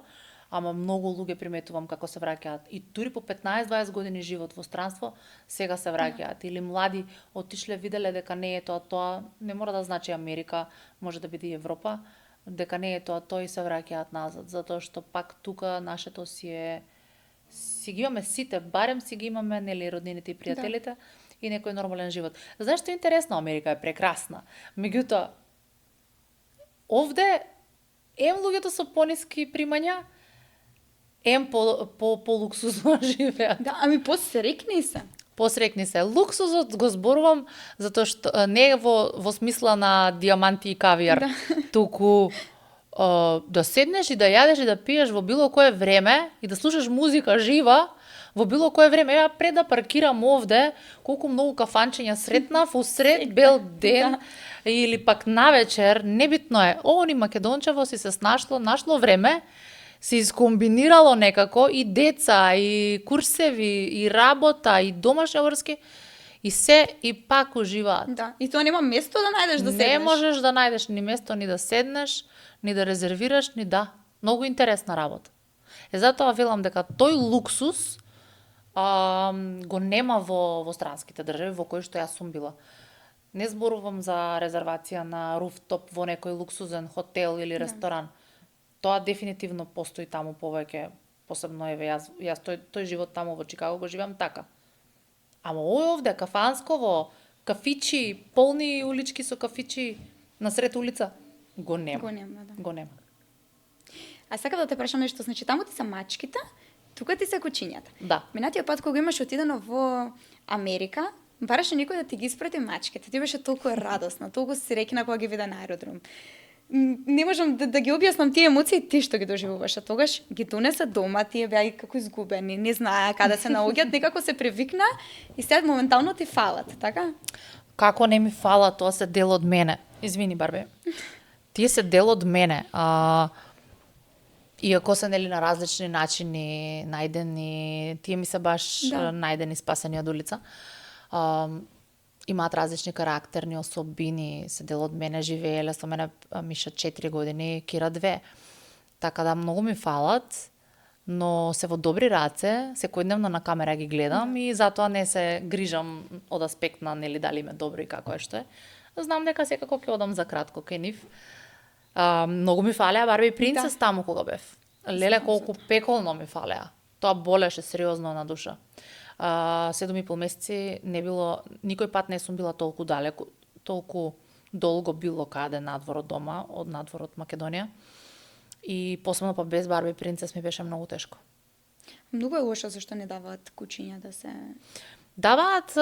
ама многу луѓе приметувам како се враќаат и дури по 15-20 години живот во странство сега се враќаат или млади отишле виделе дека не е тоа, не мора да значи Америка, може да биде и Европа, дека не е тоа и се враќаат назад, затоа што пак тука нашето си ги имаме сите, барем си ги имаме, нели, роднините и пријателите и некој нормален живот. Знаеш што е интересно? Америка е прекрасна. Меѓутоа, овде ем луѓето со пониски примања, ем по луксузно живеат. Да, ами посрекни се. Посрекни се. Луксузот го зборувам затоа што не е во смисла на диаманти и кавијар, туку да седнеш и да јадеш и да пиеш во било кое време и да слушаш музика жива во било кое време. Ја пред да паркирам овде, колку многу кафанчиња сретнав усред бел ден или пак навечер, небитно е. Они македончево си се нашло време, се искомбинирало некако и деца, и курсеви, и работа, и домашни врски, и се и пак уживаат. Да, и тоа нема место да најдеш да седнеш. Не можеш да најдеш ни место ни да седнеш, ни да резервираш, ни да. Многу интересна работа. Затоа велам дека тој луксус го нема во странските држави во кои што јас сум била. Не зборувам за резервација на руфтоп во некој луксузен хотел или ресторан. Тоа дефинитивно постои таму повеќе, посебно еве јас тој живот таму во Чикаго го живеам така. Ама овде кафансково, кафичи, полни улички со кафичи насред улица, го нема. Го нема. А сакам да те прашам нешто, значи таму ти се мачките, тука ти се кучињата. Да. Минатиот пат кога имаш отидено во Америка, бараше некој да ти ги испрати мачките. Ти беше толку радосна, толку среќна кога ги вида на аеродром. Не можам да ги објаснам тие емоции, ти што ги доживуваше тогаш, ги донесе дома, тие беа како изгубени, не знаа каде се наоѓаат, некако се привикна и сега моментално ти фалат, така? Како не ми фала, тоа се дел од мене. Извини, Барби. Тие се дел од мене. Иако се нели на различни начини најдени, тие ми се баш најдени, спасени од улица. имаат различни карактерни особини, се дел од мене живееле со мене Миша 4 години, Кира 2. Така да многу ми фалат, но се во добри раце, секојдневно на камера ги гледам и затоа не се грижам од аспект на нели дали ме добро и како е што е. Знам дека секако ќе одам за кратко кај нив. Многу ми фалеа Барби и Принцес таму кога бев. Леле колку пеколно ми фалеа. Тоа болеше сериозно на душа. 7,5 месеци не било, никој пат не сум била толку далеку, толку долго било каде надвор од дома, од надвор од Македонија. И посебно па без Барби и Принцес ми беше многу тешко. Многу е лошо зашто не даваат кучиња да се... Даваат,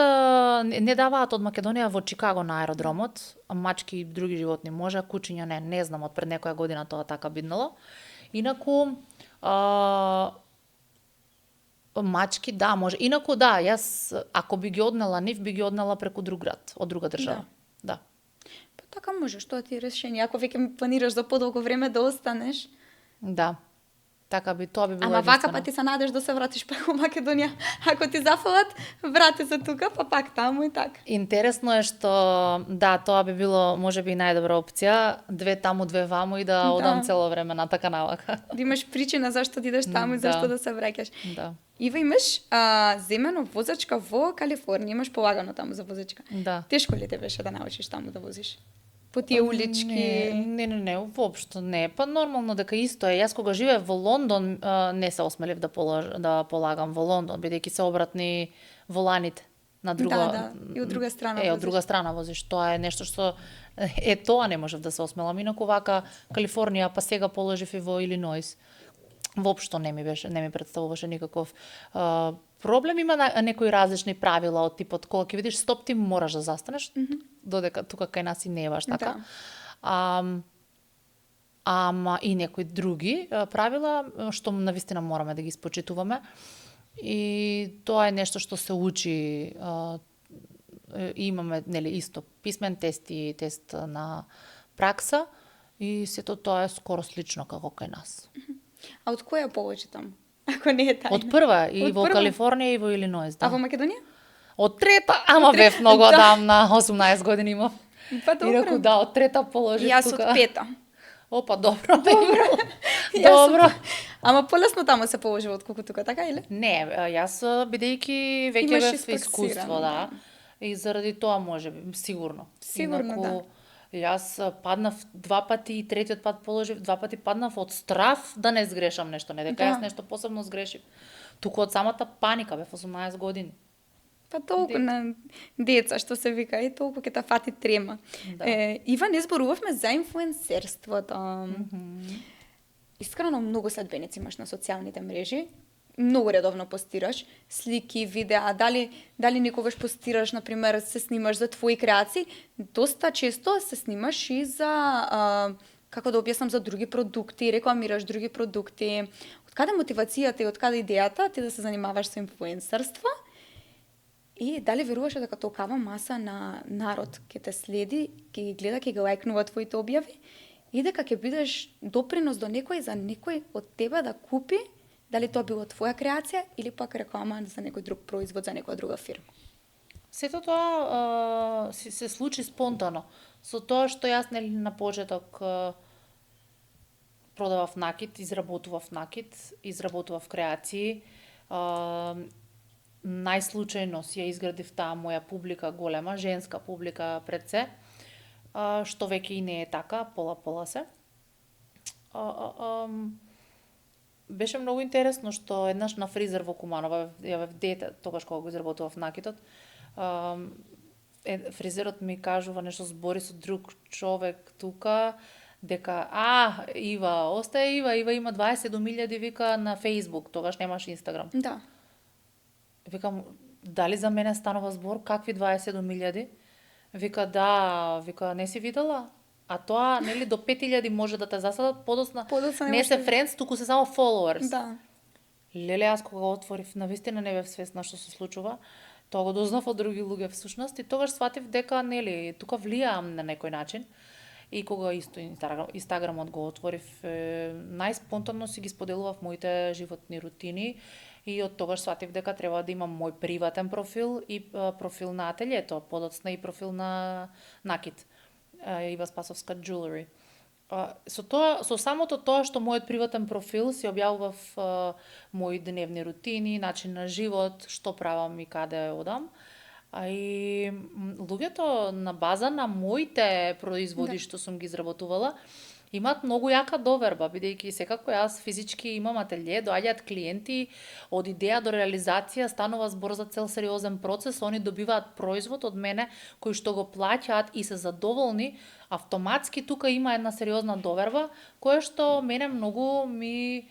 не даваат од Македонија во Чикаго на аеродромот, мачки и други животни може, а кучиња не знам, од пред некоја година тоа така биднало. Инаку, мачки, да, може. Инаку, да, јас, ако би ги однела нив, би ги однела преку друг град, од друга држава. Да. Па така може, што ти решение, ако веќе планираш за подолго време да останеш. Да. Така би, тоа би било Ама вака единствено. па ти се надеш да се вратиш пак во Македонија. Ако ти зафалат, врати се тука, па пак таму и така. Интересно е што, да, тоа би било можеби најдобра опција, 2 таму, 2 ваму и да одам цело време на така навака. Да имаш причина зашто ти идеш таму и зашто да се враќаш. Да. Ива, имаш земено возачка во Калифорнија, имаш полагано таму за возачка. Да. Тешко ли те беше да научиш таму да возиш? По тие улички? Не, воопшто не. Па нормално дека исто е. Јас кога живеев во Лондон, не се осмелив да полагам во Лондон, бидејќи се обратни воланите на друга. Да, и од друга страна од друга страна возиш. Тоа е нешто што тоа не можев да се осмелам. Инаку вака Калифорнија, па сега положив и во Илиноис. Воопшто не ми представуваше никаков проблем. Има некои различни правила од типот кога ќе видиш стоп ти мораш да застанеш, додека тука кај нас и не е баш така. Ама и некои други правила што навистина мораме да ги испочитуваме. И тоа е нешто што се учи. Имаме нели исто писмен тест и тест на пракса и сето тоа е скоро слично како кај нас. А од која положи таму? Ако не е тајна. Од прва и во Калифорнија и во Илиноис, да. А во Македонија? Од трета, ама бев многу одамна, 18 години имав. Па добро. Инаку да, од трета положив Јас тука. од пета. Опа, добро. Добро. Ама полесно таму се положи отколку тука, така или? Не, јас бидејќи веќе бев искуство, да. И заради тоа може би, сигурно. Сигурно, инаку, да. Јас паднав 2 пати и третиот пат положив, 2 пати паднав од страв да не сгрешам нешто, не дека јас нешто посебно сгрешив. Туку од самата паника бев 18 години. Па толку на деца што се вика и толку ќе та фати трема. Да. Ива, не зборувавме за инфлуенсерството. Искрено многу следбеници имаш на социјалните мрежи. Многу редовно постираш слики, видеа, дали никогаш постираш, например, се снимаш за твои креации, доста често се снимаш и за како да објаснам, за други продукти, рекламираш други продукти. Од каде мотивацијата и од каде идејата ти да се занимаваш со инфлуенсерство? И дали веруваш дека толкава маса на народ ќе те следи, ќе ги гледа, ќе ги лајкнува твоите објави и дека ќе бидеш допринос до некој за некој од тебе да купи, дали тоа било твоја креација или пак реклама за некој друг производ, за некоја друга фирма? Сето тоа се случи спонтано. Со тоа што јас нели на почеток продавав накид, изработував накид, изработував креации. Најслучајно си ја изградив таа моја публика голема, женска публика пред се, што веќе и не е така, пола се. Беше многу интересно што еднаш на фризер во Куманово, ја бев дете, тогаш кога го изработував накидот, фризерот ми кажува нешто, збори со друг човек тука, дека Ива, остаje Ива има 27.000 вика на Facebook, тогаш немаш Инстаграм. Да. Викам, дали за мене станува збор, какви 27.000? Вика, да, вика, не си видела? А тоа, нели, до 5.000 може да те засадат, подоцна не се friends, туку се само followers. Да. Леле, јас кога отворив, навистина не бев свесна што се случува, тоа го дознав од други луѓе всушност и тогаш сватив дека, нели, тука влијаам на некој начин. И кога исто Инстаграмот го отворив, најспонтанно си ги споделував моите животни рутини И од тогаш сватив дека треба да имам мој приватен профил и профил на ателјето, подоцна и профил на Накит, Ива Спасовска Jewelry. Со самото тоа што мојот приватен профил си објавував мои дневни рутини, начин на живот, што правам и каде одам. И луѓето на база на моите производи што сум ги изработувала, имаат многу јака доверба, бидејќи секако јас физички имам ателје, доаѓаат клиенти, од идеја до реализација станува збор за цел сериозен процес, они добиваат производ од мене кој што го плаќаат и се задоволни, автоматски тука има една сериозна доверба, која што мене многу ми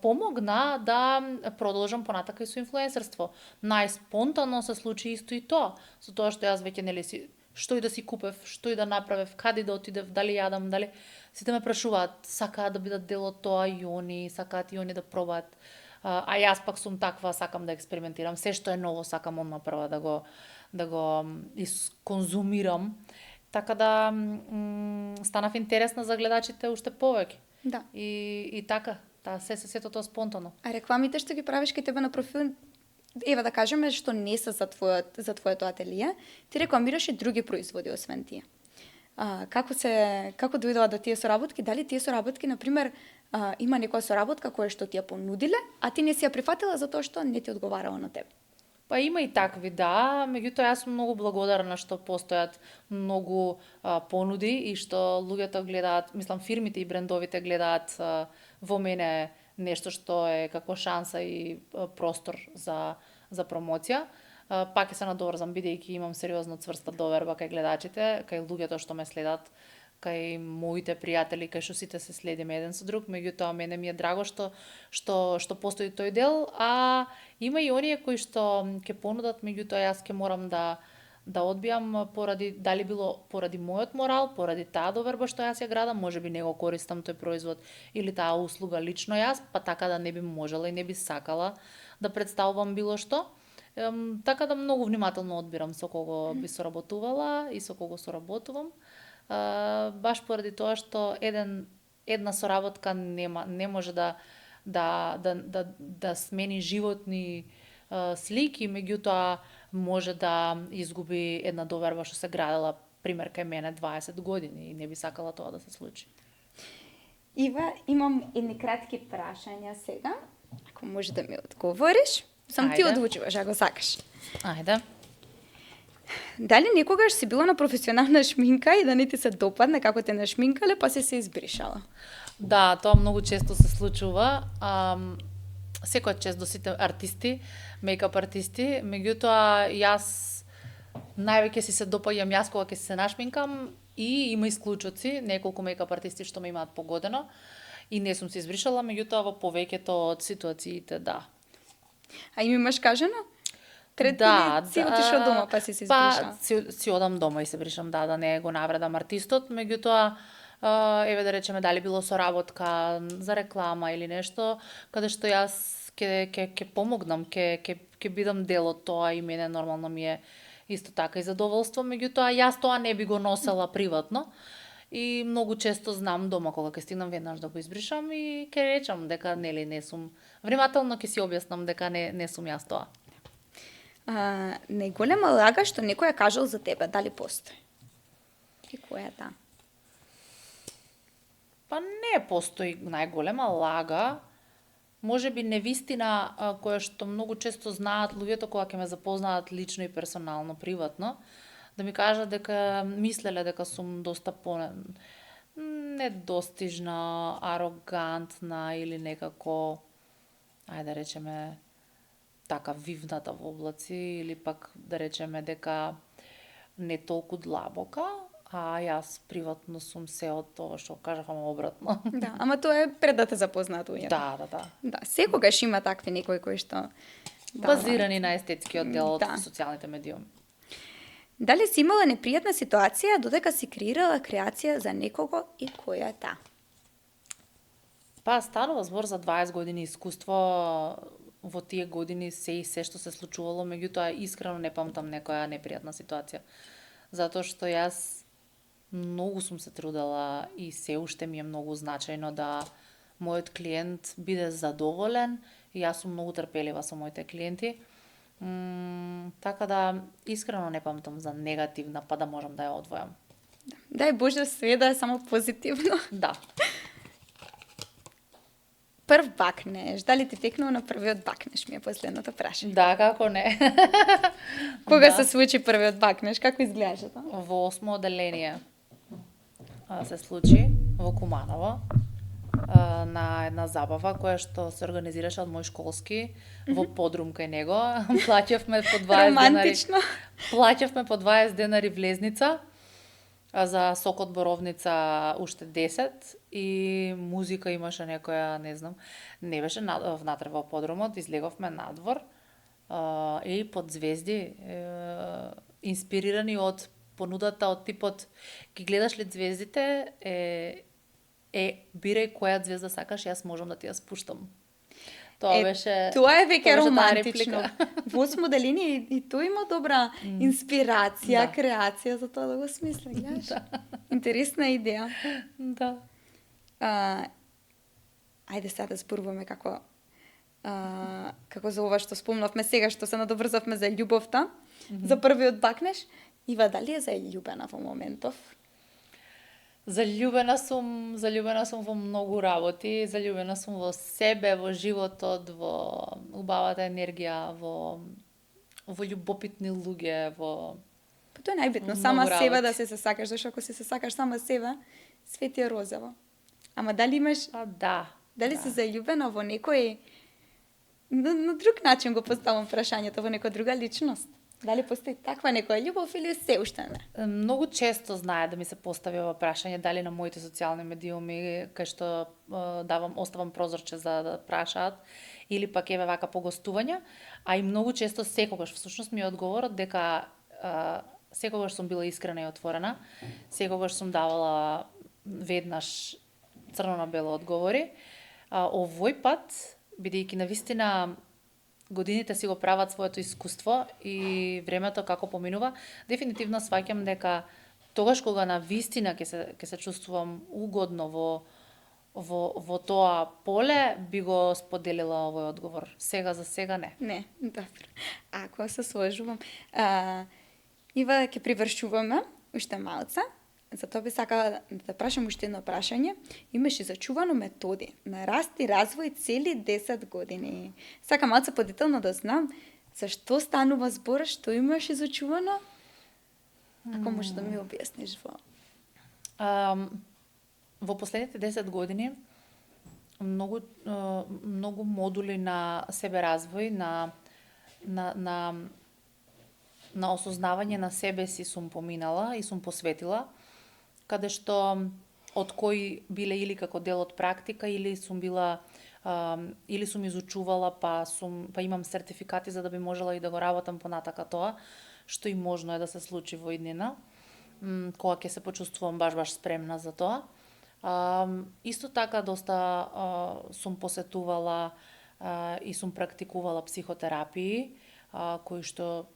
помогна да продолжам понатака и со инфлуенсерство. Најспонтано се случи исто и тоа, со тоа што јас веќе нели си што и да си купев, што и да направев, каде да отидев, дали јадам, дали сите ме прашуваат, сакаат да бидат дел од тоа и они, сакаат и они да пробаат. А јас пак сум таква, сакам да експериментирам, се што е ново сакам одма прва да го конзумирам. Така да станав интересна за гледачите уште повеќе. Да. И така, сето тоа спонтано. А рекламите што ги правиш кај тебе на профил, ева да кажеме што не се за твоето ателие, ти рекламираш и други производи освен тие. Како дојдоа до тие соработки? Дали тие соработки, например, има некоја соработка која што ти ја понудиле, а ти не си ја прифатила затоа што не ти одговарало на тебе? Па има и такви, да, меѓутоа јас сум многу благодарна што постојат многу понуди и што луѓето гледаат, мислам фирмите и брендовите гледаат во мене нешто што е како шанса и простор за промоција. Пак ќе се надоврзам бидејќи имам сериозно цврста доверба кај гледачите, кај луѓето што ме следат, кај моите пријатели, кај што сите се следиме еден со друг, меѓутоа мене ми е драго што постои тој дел, а има и оние кои што ќе понудат, меѓутоа јас ќе морам да одбијам дали било поради мојот морал, поради таа доверба што јас ја градам, можеби не го користам тој производ или таа услуга лично јас, па така да не би можела и не би сакала да представувам било што. Така да многу внимателно одбирам со кого би соработувала и со кого соработувам. Баш поради тоа што една соработка не може да смени животни слики, меѓутоа може да изгуби една доверба што се градела, пример кај мене 20 години и не би сакала тоа да се случи. Ива, имам едни кратки прашања сега, ако може да ми одговориш. Сам ти одлучуваш, ако сакаш. Ајде. Дали некогаш си била на професионална шминка и да не ти се допадне како те нашминкале, па си се избришала? Да, тоа многу често се случува. Секој чест до сите артисти, мејкап артисти, меѓутоа јас највеќе си се допаѓам јас кога ќе се нашминкам и има исклучоци, неколку мејкап артисти што ме имаат погодено и не сум се избришала, меѓутоа во повеќето од ситуациите да. А им имаш кажано? Да, си отишла дома па си избришала? Па си одам дома и се бришам, да не го навредам артистот, меѓутоа еве да речеме дали било соработка за реклама или нешто, каде што јас ќе помогнам, ќе бидам дел од тоа и мене нормално ми е исто така и задоволство, меѓутоа јас тоа не би го носела приватно. И многу често знам дома кога ќе стигнам веднаш да го избришам и ќе речам дека нели не сум внимателно ќе си објаснам дека не сум јас тоа. Најголема лага што некој ја кажал за тебе, дали постои? И која е таа? Па не постои најголема лага, можеби невистина која што многу често знаат луѓето кога ќе ме запознаат лично и персонално, приватно, да ми кажат дека мислеле дека сум доста недостижна, арогантна или некако, ајде да речеме, така вивната во облаци или пак да речеме дека не толку длабока, а јас приватно сум се од тоа што кажав, ама обратно. Да, ама тоа е пред да те запознаат уједно. Да. Да, секогаш има такви некои кои што базирани на естетскиот дел од социјалните медиуми. Дали си имала непријатна ситуација додека си креирала креација за некого и која е таа? Па станува збор за 20 години искуство. Во тие години се што се случувало, меѓутоа искрено не памтам некоја непријатна ситуација. Затоа што јас многу сум се трудела и се уште ми е многу значајно да мојот клиент биде задоволен и јас сум многу трпелива со моите клиенти. Така да искрено не памтам за негативна, па да можам да ја одвојам. Дај Боже све да е само позитивно. Да. Прв бакнеш, дали ти текнува на првиот бакнеш, ми е последното прашање. Да, како не. Кога Да. се случи првиот бакнеш, како изгледаше тоа? Во 8 одделение се случи во Куманово на една забава која што се организираше од мој школски во подрум кај него. Плаќавме по 20 денари. Романтично. Плаќавме по 20 денари влезница, а за сок од боровница уште 10 и музика имаше некоја, не знам, не беше внатре во подрумот, излеговме надвор и под звезди, инспирирани од понудата од типот ги гледаш ли звездите, бирај која звезда сакаш, јас можам да ти ја спуштам. Тоа беше Тоа е веќе таа романтично. реплика. Во 8 одделение и тоа има добра инспирација, Да. креација за тоа да го смисли, гледаш? Интересна идеја. Да. Ајде сега да зборуваме како за ова што спомнавме сега, што се надоврзавме за љубовта, за првиот бакнеш. Ива, дали е заљубена во моментов? Заљубена сум во многу работи, заљубена сум во себе, во животот, во убавата енергија, во љубопитни луѓе, во Па тоа е најбитно, Многу сама себе работи. да се сакаш, зашто ако се сакаш сама себе, све ти е розово. Ама дали имаш, да. дали си заљубена во некој, на друг начин го поставам прашањето, во некоја друга личност? Дали постои таква некоја љубов или се уште не? Многу често знае да ми се постави ова прашање, дали на моите социјални медиуми, кај што оставам прозорче за да прашаат, или пак еве вака по гостувања, а и многу често секогаш, всушност ми е одговорот дека секогаш сум била искрена и отворена, секогаш сум давала веднаш црно на бело одговори. Овој пат, бидејќи навистина годините си го прават своето искуство и времето како поминува, дефинитивно сваќам дека тогаш кога на вистина ќе се чувствувам угодно во тоа поле, би го споделила овој одговор. Сега за сега не. Не, добро. Ако се сложувам. Ива, ќе привршуваме уште малце. Затоа би сакала да прашам уште едно прашање. Имаш и зачувано методи на раст и развој цели 10 години. Сакам малце подетелно да знам за што станува збор, што имаш и зачувано? Ако може да ми објасниш во... Во последните 10 години многу модули на себе развој, на осознавање на себе си сум поминала и сум посветила, каде што од кои биле или како дел од практика, или сум изучувала, па имам сертификати за да би можела и да го работам понатака тоа, што и можно е да се случи во иднина, кога ќе се почувствувам баш спремна за тоа. Исто така доста сум посетувала и сум практикувала психотерапии, кои што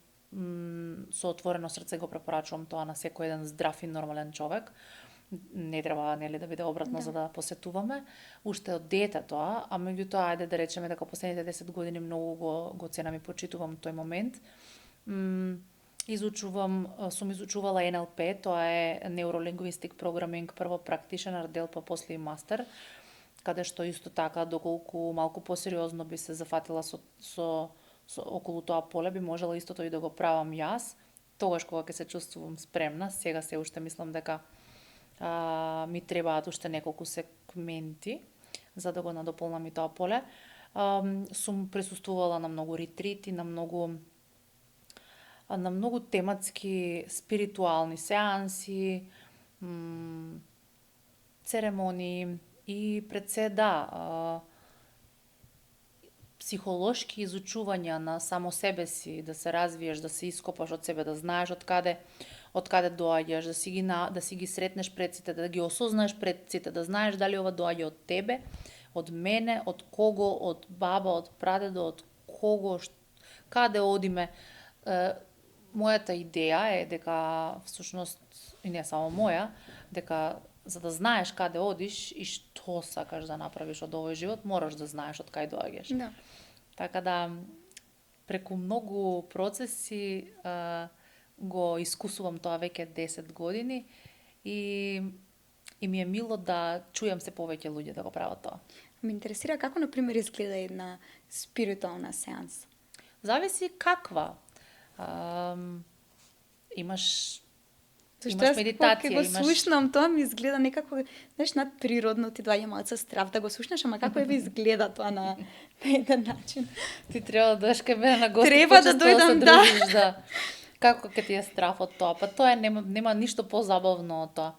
со отворено срце го препорачувам тоа на секој еден здрав и нормален човек. Не треба да биде обратно за да посетуваме. Уште од дете тоа, а меѓутоа ајде да речеме дека последните 10 години многу го ценам и почитувам тој момент. Сум изучувала NLP, тоа е Neuro Linguistic Programming, прво practitioner дел, па после и мастер, каде што исто така, доколку малку посериозно би се зафатила со околу тоа поле, би можела истото и да го правам јас, тогаш кога ќе се чувствувам спремна. Сега се уште мислам дека ми требаат уште неколку сегменти за да го надополнам и тоа поле. Сум присуствувала на многу ретрити, на многу тематски спиритуални сеанси, церемонии и пред се психолошки изучувања на само себе си, да се развиеш, да се ископаш од себе, да знаеш од каде доаѓаш, да си ги сретнеш предците, да ги осознаеш предците, да знаеш дали ова доаѓа од тебе, од мене, од кого, од баба, од прадедо, од кого, каде одиме. Мојата идеја е дека, всушност, и не само моја, дека за да знаеш каде одиш и што сакаш да направиш од овој живот, мораш да знаеш од кај доаѓаш. Да. Така да, преку многу процеси го искусувам тоа веќе 10 години и ми е мило да чујам се повеќе луѓе да го прават тоа. Ме интересира како, например, изгледа една спиритуална сеанс. Зависи каква. Имаш медитација, медитација, го слушнам, тоа ми изгледа некако, знаеш, надприродно, ти доаѓа малце страв да го слушнеш, ама како ви изгледа тоа на еден начин? Ти треба да дојдеш кај мене на гости. Треба да дојдам, да. Да. Како ќе ти е страф од тоа? Па тоа нема ништо позабавно од тоа.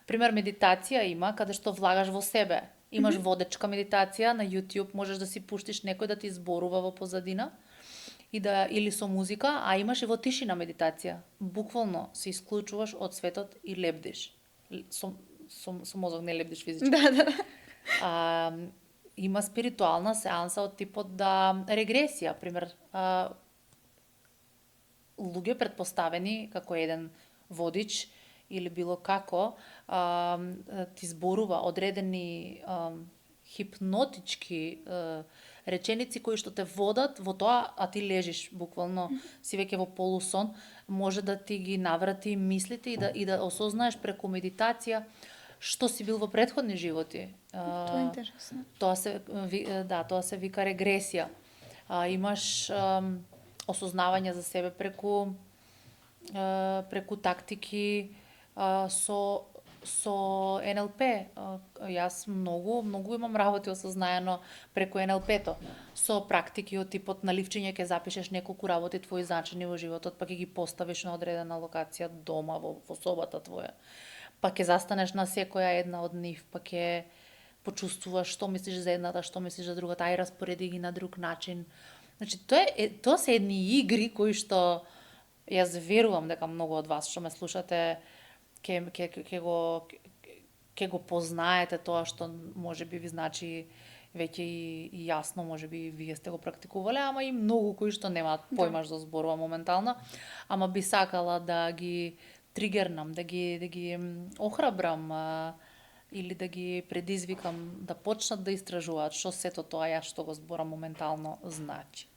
Пример, медитација има каде што влагаш во себе. Имаш водечка медитација на YouTube, можеш да си пуштиш некој да ти зборува во позадина или со музика, а имаш и во тишина медитација. Буквално се исклучуваш од светот и лебдиш. Со мозок не лебдиш физички. Да. Има спиритуална сеанса од типот да регресија, пример, луѓе претпоставени како еден водич или било како ти зборува одредени хипнотички реченици кои што те водат во тоа, а ти лежиш буквално, си веќе во полусон, може да ти ги наврати мислите и да осознаеш преку медитација што си бил во претходни животи. Тоа е интересно. Тоа се вика регресија. Имаш осознавање за себе преку тактики со НЛП. Јас многу имам работи осознаено преку НЛП-то. Со практики од типот на ливчење ќе запишеш неколку работи твои значени во животот, па ќе ги поставиш на одредена локација дома во собата твоја. Па ќе застанеш на секоја една од нив, па ќе почувствуваш што мислиш за едната, што мислиш за другата, ај распореди ги на друг начин. Значи, тоа се едни игри кои што јас верувам дека многу од вас што ме слушате ќе го познаете тоа што можеби ви значи веќе и јасно, можеби вие сте го практикувале, ама и многу кои што немаат појма што зборува моментално, ама би сакала да ги тригернам, да ги охрабрам или да ги предизвикам да почнат да истражуваат што сето тоа јас што го зборам моментално значи.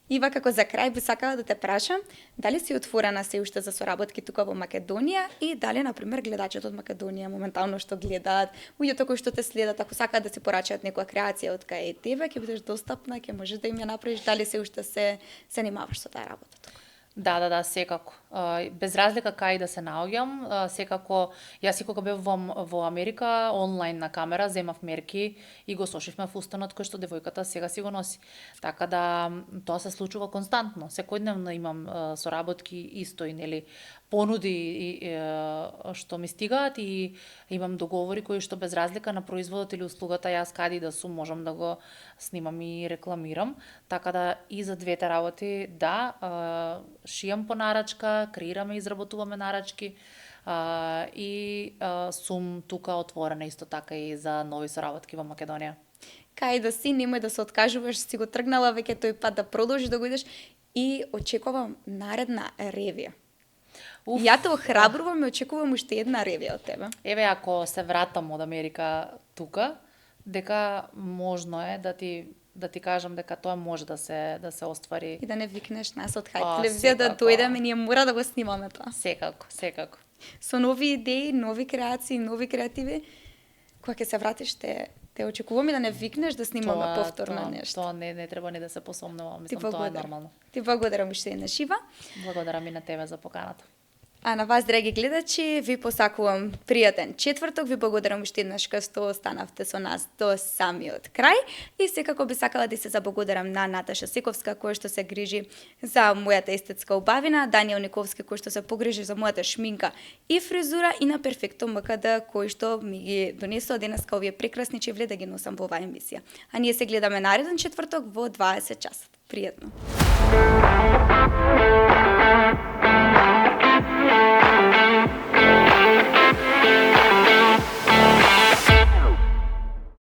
Ива, како за крај би сакала да те прашам, дали си отворена се уште за соработки тука во Македонија и дали, например, гледачите од Македонија моментално што гледаат, луѓето кои што те следат, ако сакаат да си порачаат некоја креација од кај тебе, ќе бидеш достапна, ќе можеш да им ја направиш, дали се уште се занимаваш со таа работа тука? Да, секако. Без разлика кај да се наоѓам, секако, јас и кога бев во Америка, онлайн на камера, земав мерки и го сошивме фустанот кој што девојката сега си го носи. Така да, тоа се случува константно. Секојдневно имам соработки исто и нели понуди што ми стигаат и имам договори кои што без разлика на производот или услугата јас каде да сум можам да го снимам и рекламирам. Така да и за двете работи шијам по нарачка, креираме и изработуваме нарачки и сум тука отворена исто така и за нови соработки во Македонија. Кај да си, немој да се откажуваш, си го тргнала веќе тој пат да продолжиш да го идеш и очекувам наредна ревија. Ја те охрабрувам и очекувам уште една ревија од тебе. Еве, ако се вратам од Америка тука, дека можно е да ти кажам дека тоа може да се оствари. И да не викнеш нас од Хајп телевизија да дојдеме, ние мора да го снимаме тоа. Секако. Со нови идеи, нови креации, нови креативи, кога ќе се вратиш те очекувам и да не викнеш да снимаме повторно нешто. Тоа не треба ни да се посомнувам, мислам тоа е нормално. Ти благодарам уште еднаш, Ива. Благодарам и на тебе за поканата. А на вас, драги гледачи, ви посакувам пријатен четврток, ви благодарам уште еднаш што останавте со нас до самиот крај и секако би сакала да се заблагодарам на Наташа Сековска која што се грижи за мојата естетска убавина, Даниел Никовски кој што се погрижи за мојата шминка и фризура и на Перфекто МКД кој што ми ги донесоа денеска овие прекрасни чевли да ги носам во оваа емисија. А ние се гледаме нареден четврток во 20 часот. Пријатно.